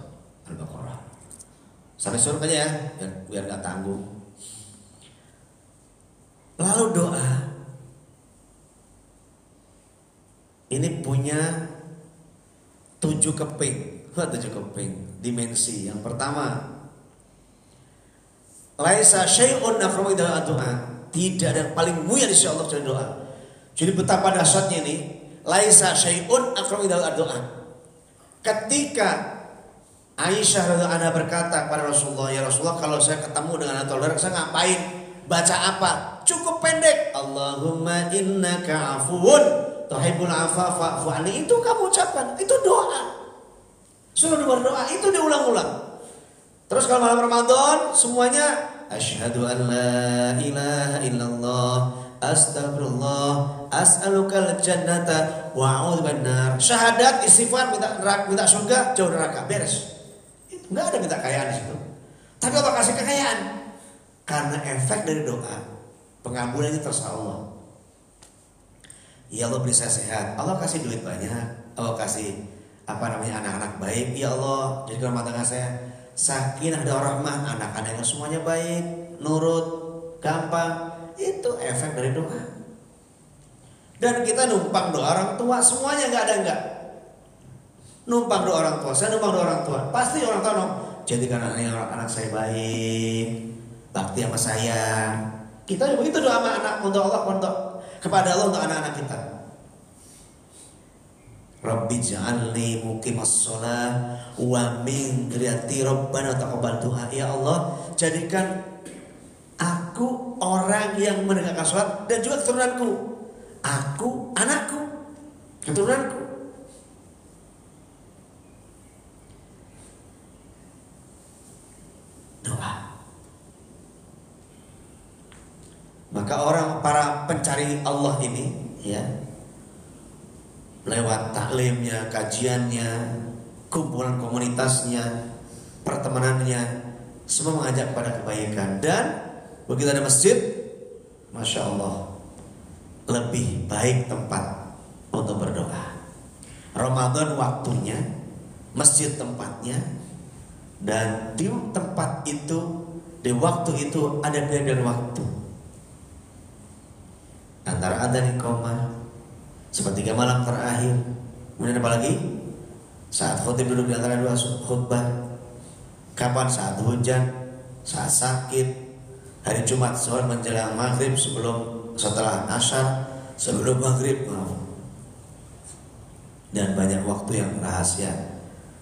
S1: Al-Baqarah. Sampai surah aja ya, biar gak tanggung. Lalu doa ini punya 7 keping. 7 keping dimensi. Yang pertama, laisa syai'un akramu ila doa. Tidak ada yang paling mulia di sisi Allah dari doa. Jadi betapa dahsyatnya ini. Laisa syai'un akramu ila doa. Ketika Aisyah radhiyallahu anha berkata kepada Rasulullah, ya Rasulullah, kalau saya ketemu dengan saudara saya ngapain? Baca apa? Cukup pendek. Allahumma innaka afuwun tuhibbul afwa fa'fu anni. Itu kamu ucapkan. Itu doa. Suruh berdoa itu diulang-ulang. Terus kalau malam Ramadan semuanya asyhadu an la ilaha illallah astagfirullah as'alukal jannata wa a'udzu binar. Syahadat, istighfar, minta surga, jauh neraka, beres. Itu enggak ada minta kekayaan di situ. Tapi Allah kasih kekayaan karena efek dari doa. Pengabulannya terserah Allah. Ya Allah beri saya sehat, Allah kasih duit banyak, Allah kasih anak-anak baik. Ya Allah jadi rumah tangga saya sakinah dan rahmah, anak-anaknya semuanya baik, nurut, gampang. Itu efek dari doa. Dan kita numpang doa orang tua, semuanya enggak. Numpang doa orang tua, saya numpang doa orang tua. Pasti orang tua jadikan anak saya baik, bakti sama saya. Kita juga begitu doa sama anak untuk Allah, untuk kepada Allah, untuk anak-anak kita. Rabbi ja'alni muqimas shalah wa min dzurriyyati rabbana taqabbal du'a. Ya Allah, jadikan aku orang yang menegakkan salat dan juga keturunanku. Aku, anakku, keturunanku. Doa. Maka para pencari Allah ini ya, lewat taklimnya, kajiannya, kumpulan komunitasnya, pertemanannya, semua mengajak pada kebaikan. Dan begitu ada masjid, Masya Allah, lebih baik tempat untuk berdoa. Ramadan waktunya, masjid tempatnya, dan di tempat itu, di waktu itu ada perbedaan waktu antara adzan iqamah sepertiga malam terakhir. Kemudian apa lagi? Saat khutib duduk di antara dua khutbah. Kapan? Saat hujan, saat sakit, hari Jumat sore menjelang maghrib, setelah asyar, sebelum maghrib, dan banyak waktu yang rahasia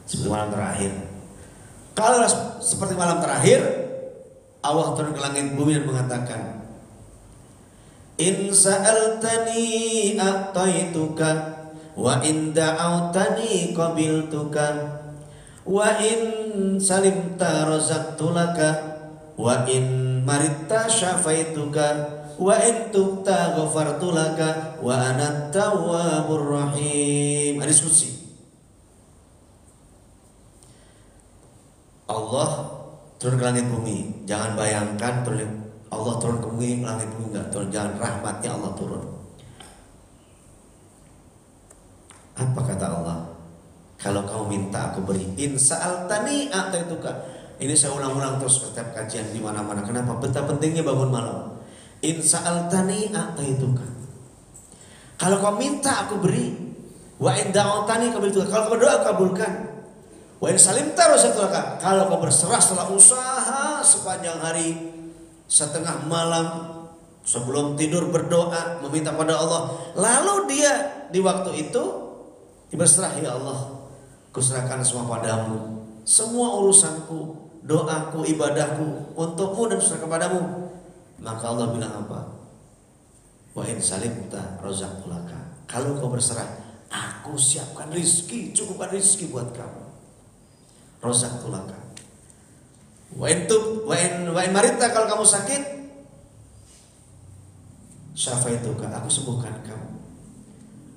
S1: seperti malam terakhir. Kalau seperti malam terakhir, Allah turun ke langit bumi dan mengatakan, in sa'altani a'taituka wa in da'autani qabiltuka wa in salimta razaqtulaka wa in maritta syafaituka wa in tubta ghafartulaka wa ana tawwabur rahim. Hadis qudsi. Allah turun ke langit bumi. Jangan bayangkan Allah turun ke bumi, langit bumi enggak turun. Jangan, rahmatnya Allah turun. Apa kata Allah? Kalau kamu minta aku beri. In sa'altani a'taituka. Ini saya ulang-ulang terus setiap kajian di mana-mana. Kenapa? Betapa pentingnya bangun malam. In sa'altani a'taituka. Kalau kau minta aku beri. Wa in da'autani qabiltuka. Kalau kau berdoa kabulkan. Wa in salimta razaqtulaka. Kalau kau berserah setelah usaha sepanjang hari, setengah malam sebelum tidur berdoa meminta pada Allah, lalu dia di waktu itu berserah, ya Allah, kuserahkan semua padamu, semua urusanku, doaku, ibadahku untukmu dan serahkan padamu. Maka Allah bilang apa? Wa in salimta razaqtulaka. Kalau kau berserah, aku siapkan rizki, cukupkan rizki buat kamu. Razaqtulaka. Wa in marita, kalau kamu sakit, syafaituka, aku sembuhkan kamu.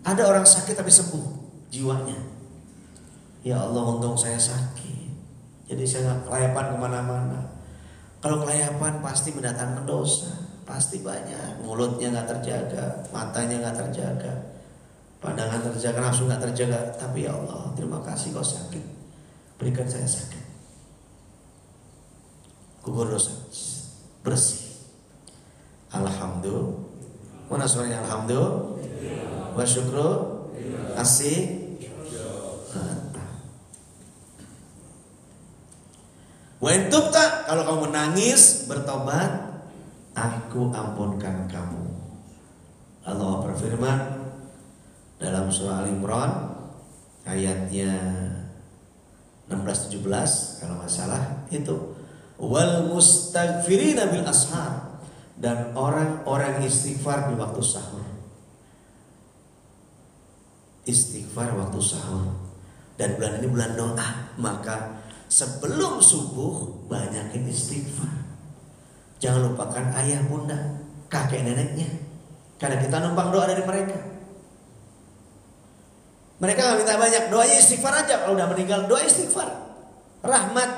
S1: Ada orang sakit tapi sembuh jiwanya. Ya Allah, untung saya sakit, jadi saya kelayapan kemana-mana. Kalau kelayapan pasti mendatangkan dosa. Pasti banyak. Mulutnya nggak terjaga, matanya nggak terjaga, pandangan terjaga, nafsu nggak terjaga. Tapi ya Allah, terima kasih kau sakit, berikan saya sakit. Gugur dosa, bersih. Alhamdulillah. Mana suaranya alhamdulillah? Wa syukru, asik. Wa in tubta, kalau kamu menangis bertobat, aku ampunkan kamu. Allah berfirman dalam surah Al-Imran ayatnya 16-17 kalau nggak salah itu, wal mustaghfirina bil ashar, dan orang-orang istighfar di waktu sahur. Istighfar waktu sahur. Dan bulan ini bulan doa, maka sebelum subuh banyakin istighfar. Jangan lupakan ayah bunda, kakek neneknya, karena kita numpang doa dari mereka. Mereka gak minta banyak, doanya istighfar aja. Kalau udah meninggal doa istighfar, rahmat.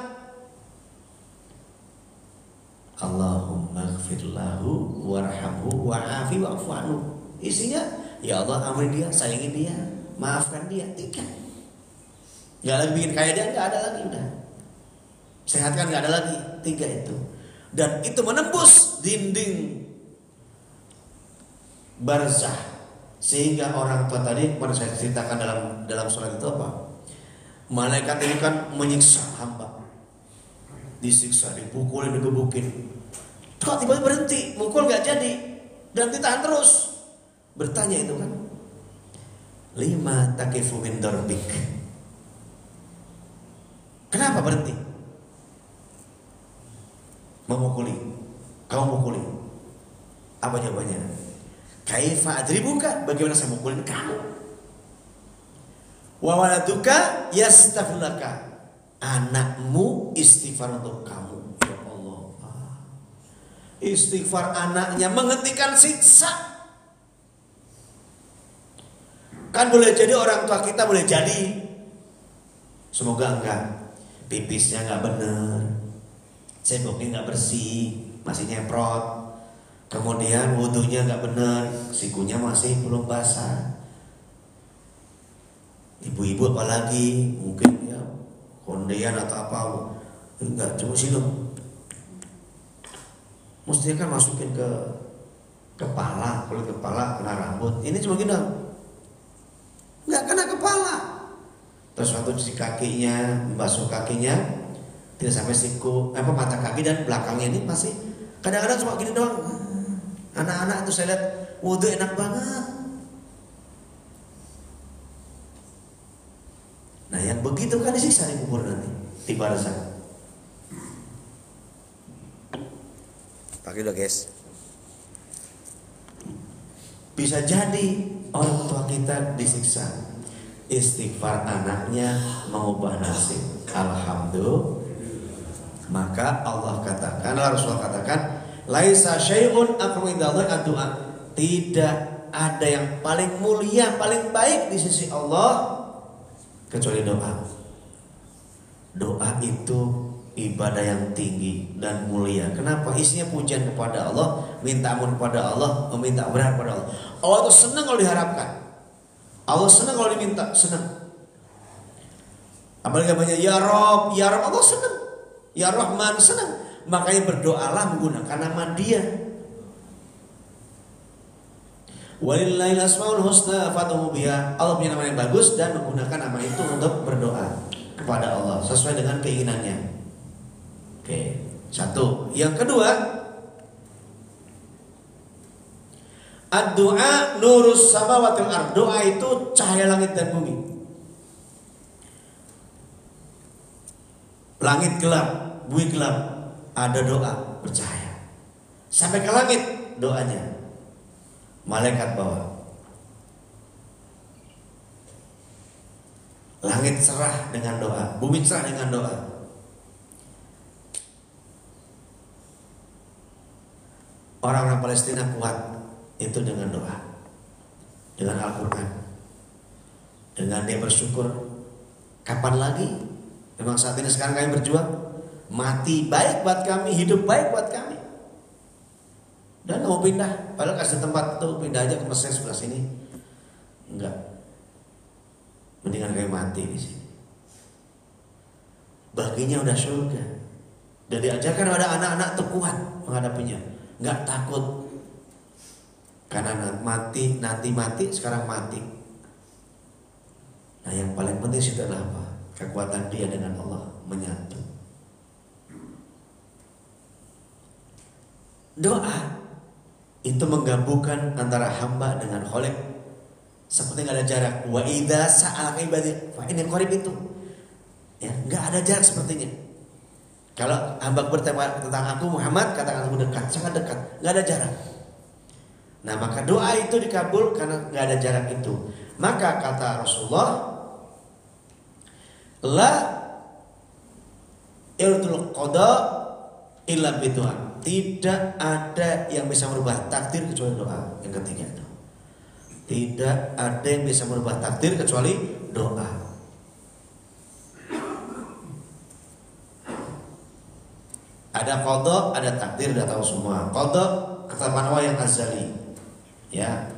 S1: Allahumma gfir lahu warhamhu wa'afi wa'fu anhu. Isinya, ya Allah ampuni dia, sayangi dia, maafkan dia. 3. Gak lagi bikin kaya dia, gak ada lagi udah. Sehatkan gak ada lagi. 3 itu. Dan itu menembus dinding barzah, sehingga orang tua tadi pernah saya ceritakan dalam surat itu apa? Malaikat ini kan menyiksa hamba, disiksa, dipukulin, digebukin. Kok tiba-tiba berhenti, mukul gak jadi, dan ditahan terus. Bertanya itu kan, lima takifu min darbik. Kenapa berhenti? Memukuli, kamu mukuli. Apa jawabannya? Kaifa adribuka, bagaimana saya mukulin kamu? Wa waladuka yastaghfirulaka, anakmu istighfar untuk kamu. Ya Allah, istighfar anaknya menghentikan siksa. Kan boleh jadi orang tua kita boleh jadi, semoga enggak, pipisnya enggak benar, ceboknya enggak bersih, masih nyemprot. Kemudian wudhunya nggak benar, sikunya masih belum basah. Ibu-ibu apalagi mungkin ya kondean atau apa, enggak cuma sini. Mestinya kan masukin ke kepala, kulit kepala kena rambut. Ini cuma gini, nggak kena kepala. Terus waktu cuci kakinya, membasuh kakinya, tidak sampai siku, mata kaki dan belakangnya ini masih kadang-kadang cuma gini doang. Anak-anak itu saya lihat wudhu enak banget. Nah yang begitu kan disiksa di kubur nanti, di barzah. Pakai udah guys. Bisa jadi orang tua kita disiksa, istighfar anaknya mengubah nasib. Alhamdulillah. Maka Allah katakan, Rasulullah katakan, laisa syai'un akram indallahi ad-du'a. Tidak ada yang paling mulia, paling baik di sisi Allah kecuali doa. Doa itu ibadah yang tinggi dan mulia. Kenapa? Isinya pujian kepada Allah, minta ampun kepada Allah, meminta berharap kepada Allah. Allah itu senang kalau diharapkan. Allah senang kalau diminta, senang. Apalagi namanya ya Rob, ya Rob, Allah senang. Ya Rahman, senang. Makanya berdoalah menggunakan nama Dia. Walillahil asmaul husna fad'uhu biha. Allah punya nama yang bagus dan menggunakan nama itu untuk berdoa kepada Allah sesuai dengan keinginannya. Oke, 1. Yang kedua, ad-du'a nurus samawati wal ardh. Doa itu cahaya langit dan bumi. Langit gelap, bumi gelap, ada doa bercahaya. Sampai ke langit doanya. Malaikat bawa. Langit cerah dengan doa, bumi cerah dengan doa. Orang-orang Palestina kuat itu dengan doa, dengan Al-Quran, dengan dia bersyukur. Kapan lagi? Memang saat ini sekarang kami berjuang. Mati baik buat kami, hidup baik buat kami. Dan nggak mau pindah, padahal kasih tempat tuh pindah aja ke Mesir sebelah sini. Enggak, mendingan kayak mati di sini. Baginya udah surga. Dan diajarkan ada anak-anak tuh kuat menghadapinya, nggak takut. Karena nanti mati, sekarang mati. Nah yang paling penting itu adalah apa? Kekuatan dia dengan Allah menyatu. Doa itu menggabungkan antara hamba dengan Khalik. Seperti nggak ada jarak. Wa idza sa'alaka ibadi fa inni qarib itu. Ya, nggak ada jarak sepertinya. Kalau hamba bertanya tentang aku Muhammad, katakan aku dekat, sangat dekat, nggak ada jarak. Nah maka doa itu dikabul karena nggak ada jarak itu. Maka kata Rasulullah, la yurdul qada illa bidu'a. Tidak ada yang bisa merubah takdir kecuali doa. Yang ketiga itu, tidak ada yang bisa merubah takdir kecuali doa. Ada qada, ada takdir, udah tahu semua. Qada kata Manwa yang azali, ya,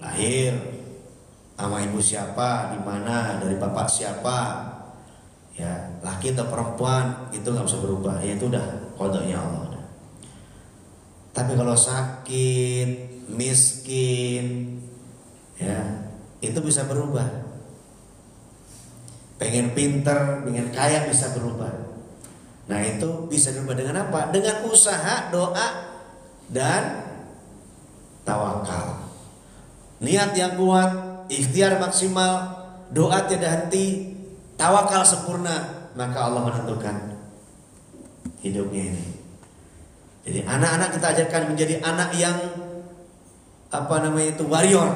S1: lahir sama ibu siapa, di mana, dari bapak siapa, ya, laki atau perempuan, itu nggak bisa berubah. Ya itu udah qadanya Allah. Tapi kalau sakit, miskin, ya itu bisa berubah. Pengen pinter, pengen kaya bisa berubah. Nah itu bisa berubah dengan apa? Dengan usaha, doa, dan tawakal. Niat yang kuat, ikhtiar maksimal, doa tiada henti, tawakal sempurna, maka Allah menentukan hidupnya ini. Jadi anak-anak kita ajarkan menjadi anak yang warrior,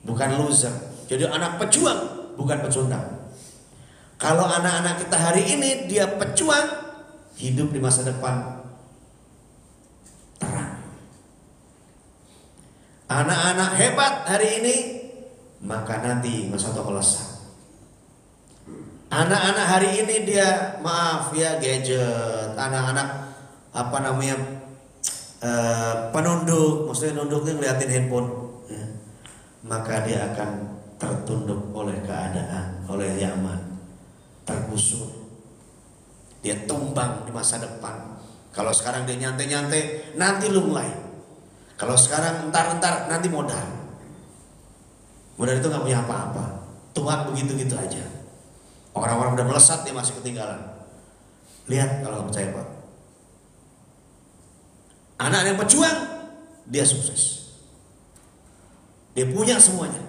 S1: bukan loser. Jadi anak pejuang, bukan pecundang. Kalau anak-anak kita hari ini dia pejuang, hidup di masa depan terang. Anak-anak hebat hari ini, maka nanti masa tua melesat. Anak-anak hari ini dia gadget, anak-anak penunduk, maksudnya nunduknya ngeliatin handphone, ya. Maka dia akan tertunduk oleh keadaan, oleh zaman, tergusur. Dia tumbang di masa depan. Kalau sekarang dia nyantai-nyantai, nanti lunglai. Kalau sekarang entar-entar, nanti modal. Modal itu nggak punya apa-apa, tua begitu-gitu aja. Orang-orang udah melesat, dia masih ketinggalan. Lihat kalau nggak percaya Pak. Anak yang pejuang, dia sukses. Dia punya semuanya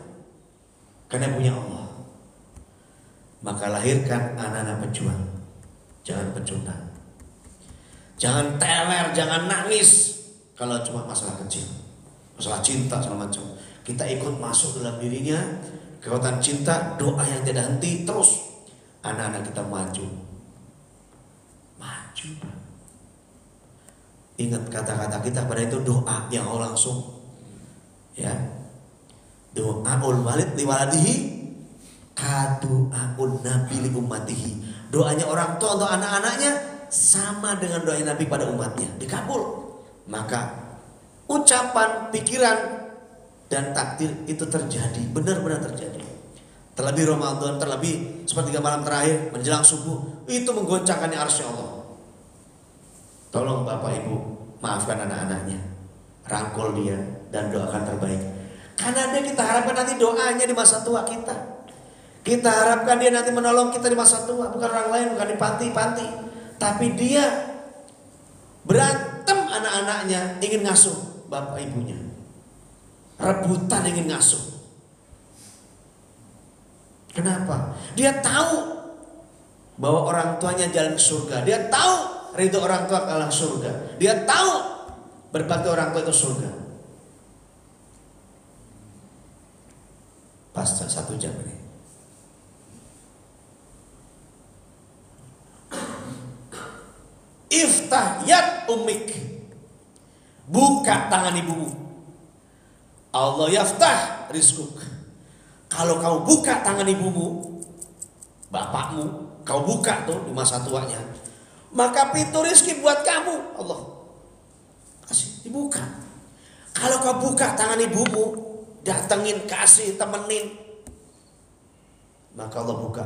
S1: karena punya Allah. Maka lahirkan anak-anak pejuang. Jangan pecundang. Jangan teler, jangan nangis kalau cuma masalah kecil, masalah cinta segala macam. Kita ikut masuk dalam dirinya kekuatan cinta, doa yang tidak henti terus. Anak-anak kita maju. Ingat kata-kata kita pada itu doa yang Allah langsung, ya, doaul walid liwaladihi kadu'aun nabi li ummatihi. Doanya orang tua untuk anak-anaknya sama dengan doa Nabi pada umatnya, dikabul. Maka ucapan, pikiran, dan takdir itu terjadi, benar-benar terjadi. Terlebih Ramadan, terlebih sepertiga malam terakhir menjelang subuh, itu menggoncangkannya arsy Allah. Tolong Bapak Ibu maafkan anak-anaknya, rangkul dia dan doakan terbaik. Karena dia kita harapkan nanti doanya di masa tua kita. Kita harapkan dia nanti menolong kita di masa tua, bukan orang lain, bukan di panti-panti, tapi dia berantem anak-anaknya ingin ngasuh bapak ibunya, rebutan ingin ngasuh. Kenapa? Dia tahu bahwa orang tuanya jalan ke surga. Dia tahu ridho orang tua kalah surga. Dia tahu berbakti orang tua itu surga. Pas 1 jam ini. Iftah yad ummik. Buka tangan ibumu. Allah yaftah rizquk. Kalau kau buka tangan ibumu, bapakmu, kau buka tuh di masa tuanya, maka pintu rezeki buat kamu Allah. Kasih, dibuka. Kalau kau buka tangan ibumu, datengin, kasih, temenin, maka Allah buka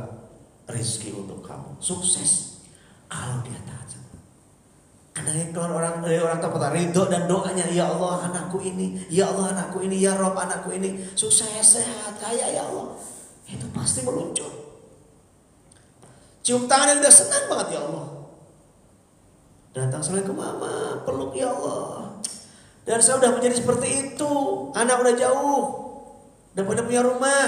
S1: rezeki untuk kamu, sukses. Kalau dia taat. Karena yang keluar orang tua ridho dan doanya, ya Allah anakku ini, ya Allah anakku ini, ya Rob anakku ini sukses, sehat, kaya ya Allah. Itu pasti meluncur. Cium tangan yang udah senang banget ya Allah. Datang Assalamualaikum mama, peluk ya Allah. Dan saya udah menjadi seperti itu. Anak udah jauh, udah pada punya rumah,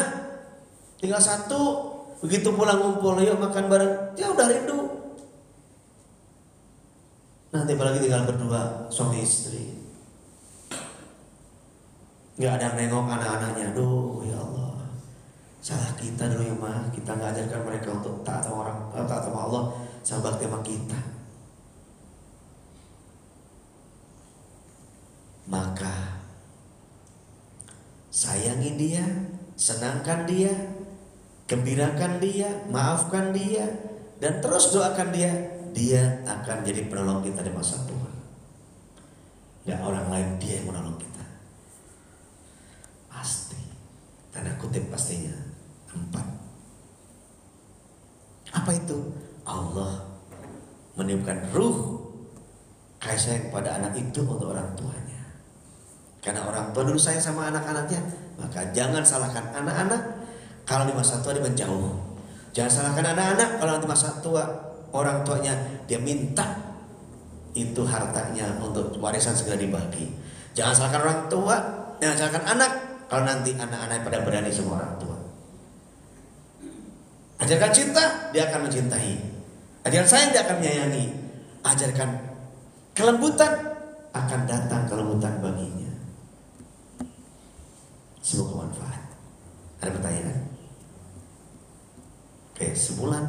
S1: tinggal satu. Begitu pulang ngumpul, yuk makan bareng. Ya udah rindu. Nanti apalagi tinggal berdua, suami istri. Gak ada nengok anak-anaknya. Aduh ya Allah, salah kita dulu ya mah. Kita gak ajarkan mereka untuk taat sama Allah, sama bakti sama kita. Maka sayangi dia, senangkan dia, gembirakan dia, maafkan dia, dan terus doakan dia. Dia akan jadi penolong kita di masa tua. Gak orang lain, dia yang menolong kita. Pasti. Tanda kutip pastinya. 4. Apa itu? Allah meniupkan ruh kasih sayang pada anak itu untuk orang tuanya. Karena orang tua dulu sayang sama anak-anaknya, maka jangan salahkan anak-anak kalau di masa tua dia menjauh. Jangan salahkan anak-anak kalau di masa tua orang tuanya dia minta itu hartanya untuk warisan segera dibagi. Jangan salahkan orang tua, jangan salahkan anak kalau nanti anak-anak pada berani sama orang tua. Ajarkan cinta, dia akan mencintai. Ajarkan sayang, dia akan menyayangi. Ajarkan kelembutan, akan datang kelembutan baginya. Semoga manfaat. Ada pertanyaan? Oke, sebulan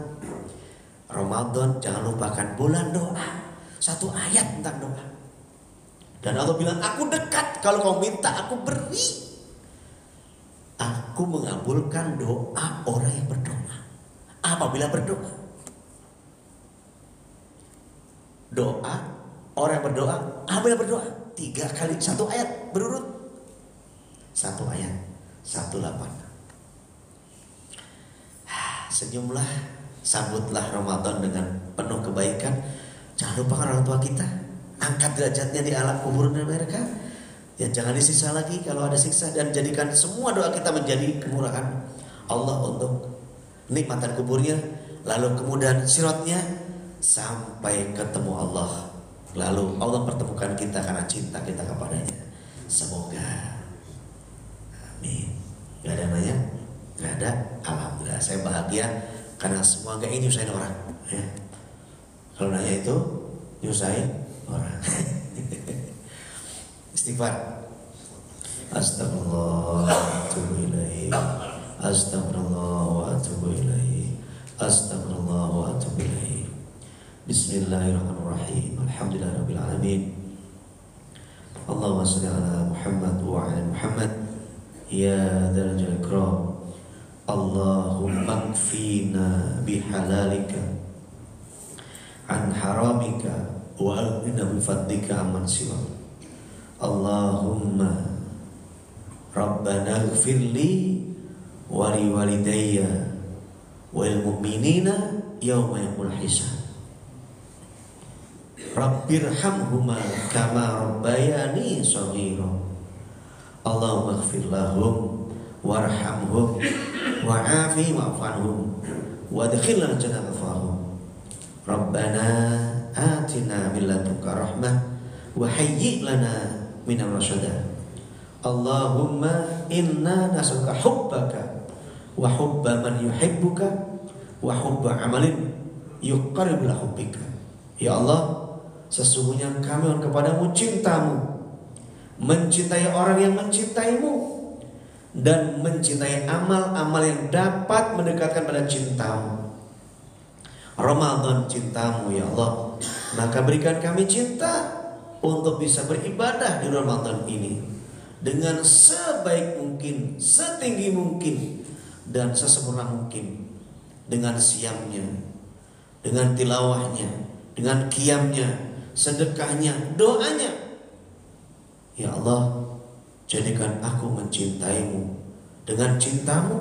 S1: Ramadan, jangan lupakan bulan doa. 1 ayat tentang doa. Dan Allah bilang, aku dekat, kalau kau minta aku beri. Aku mengabulkan doa orang yang berdoa. Apabila berdoa. Doa orang yang berdoa, apabila berdoa 3 kali 1 ayat berurut. 1 ayat 18. Senyumlah, sambutlah Ramadan dengan penuh kebaikan. Jangan lupakan orang tua kita. Angkat derajatnya di alam kubur mereka. Ya jangan disiksa lagi kalau ada siksa. Dan jadikan semua doa kita menjadi kemurahan Allah untuk nikmatan kuburnya. Lalu kemudian siratnya sampai ketemu Allah. Lalu Allah pertemukan kita karena cinta kita kepadanya. Semoga. Amin. Gak ada nanya? Gak ada? Alhamdulillah saya bahagia. Karena semua gak ingin nyusahin orang ya. Kalau nanya itu nyusahin orang. Istighfar. Astagfirullah wa atubu ilaih. Astagfirullah wa atubu ilaih. Astagfirullah wa atubu ilaih. Bismillahirrahmanirrahim. Alhamdulillahirabbil alamin. Allahumma shalli ala Muhammad wa ala Muhammad. Ya dzal jalali ikram. Allahumma kfina bihalalika an haramika wa aghnina bifadlika amman siwa. Allahumma Rabbana ighfirli wa li walidayya wal mu'minina yawma yaqul hisab. Rabbirhamhuma kama rabbayani shaghira. Allahumma ighfir lahum warhamhum wa'afi wa'fanhum wadkhilna jannata fahum. Rabbana atina min ladunka rahmah wa hayyi' lana min ar-rasyada. Allahumma inna nas'aluka hubbaka wa hubba man yuhibbuka wa hubba amalin yuqarrib ila hubbika. Ya Allah, sesungguhnya kami mohon kepadamu cintamu, mencintai orang yang mencintaimu, dan mencintai amal-amal yang dapat mendekatkan pada cintamu. Ramadan cintamu ya Allah, maka berikan kami cinta untuk bisa beribadah di Ramadan ini dengan sebaik mungkin, setinggi mungkin, dan sesempurna mungkin. Dengan siamnya, dengan tilawahnya, dengan qiyamnya, sedekahnya, doanya. Ya Allah, jadikan aku mencintaimu dengan cintamu,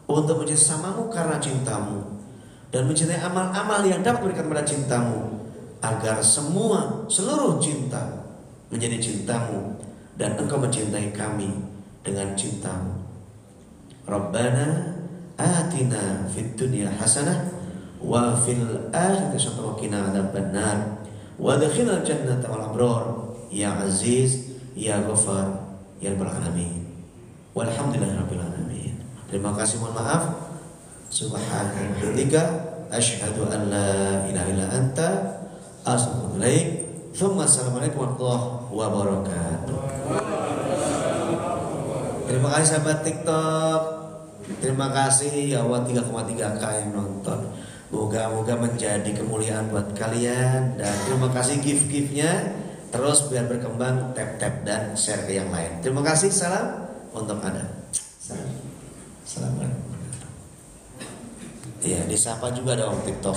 S1: untuk mencintai samamu karena cintamu, dan mencintai amal-amal yang dapat memberikan pada cintamu, agar seluruh cinta menjadi cintamu, dan engkau mencintai kami dengan cintamu. Rabbana atina fid dunya hasanah wa fil akhirati hasanah wa qina adzabannar wa adkhilnal jannata wal abrar ya aziz ya ghafar ya rabbal alamin. Walhamdulillahirabbil alamin. Terima kasih, mohon maaf. Subhanaka asyhadu an la ilaha illa anta astaghfiruka wa atubu ilaik. Assalamualaikum warahmatullahi wabarakatuh. Terima kasih sahabat TikTok. Terima kasih ya Allah 3,3K yang nonton. Moga-moga menjadi kemuliaan buat kalian. Dan terima kasih gift-giftnya. Terus biar berkembang, tap-tap dan share ke yang lain. Terima kasih, salam untuk Anda. Assalamualaikum. Iya, disapa juga dong TikTok.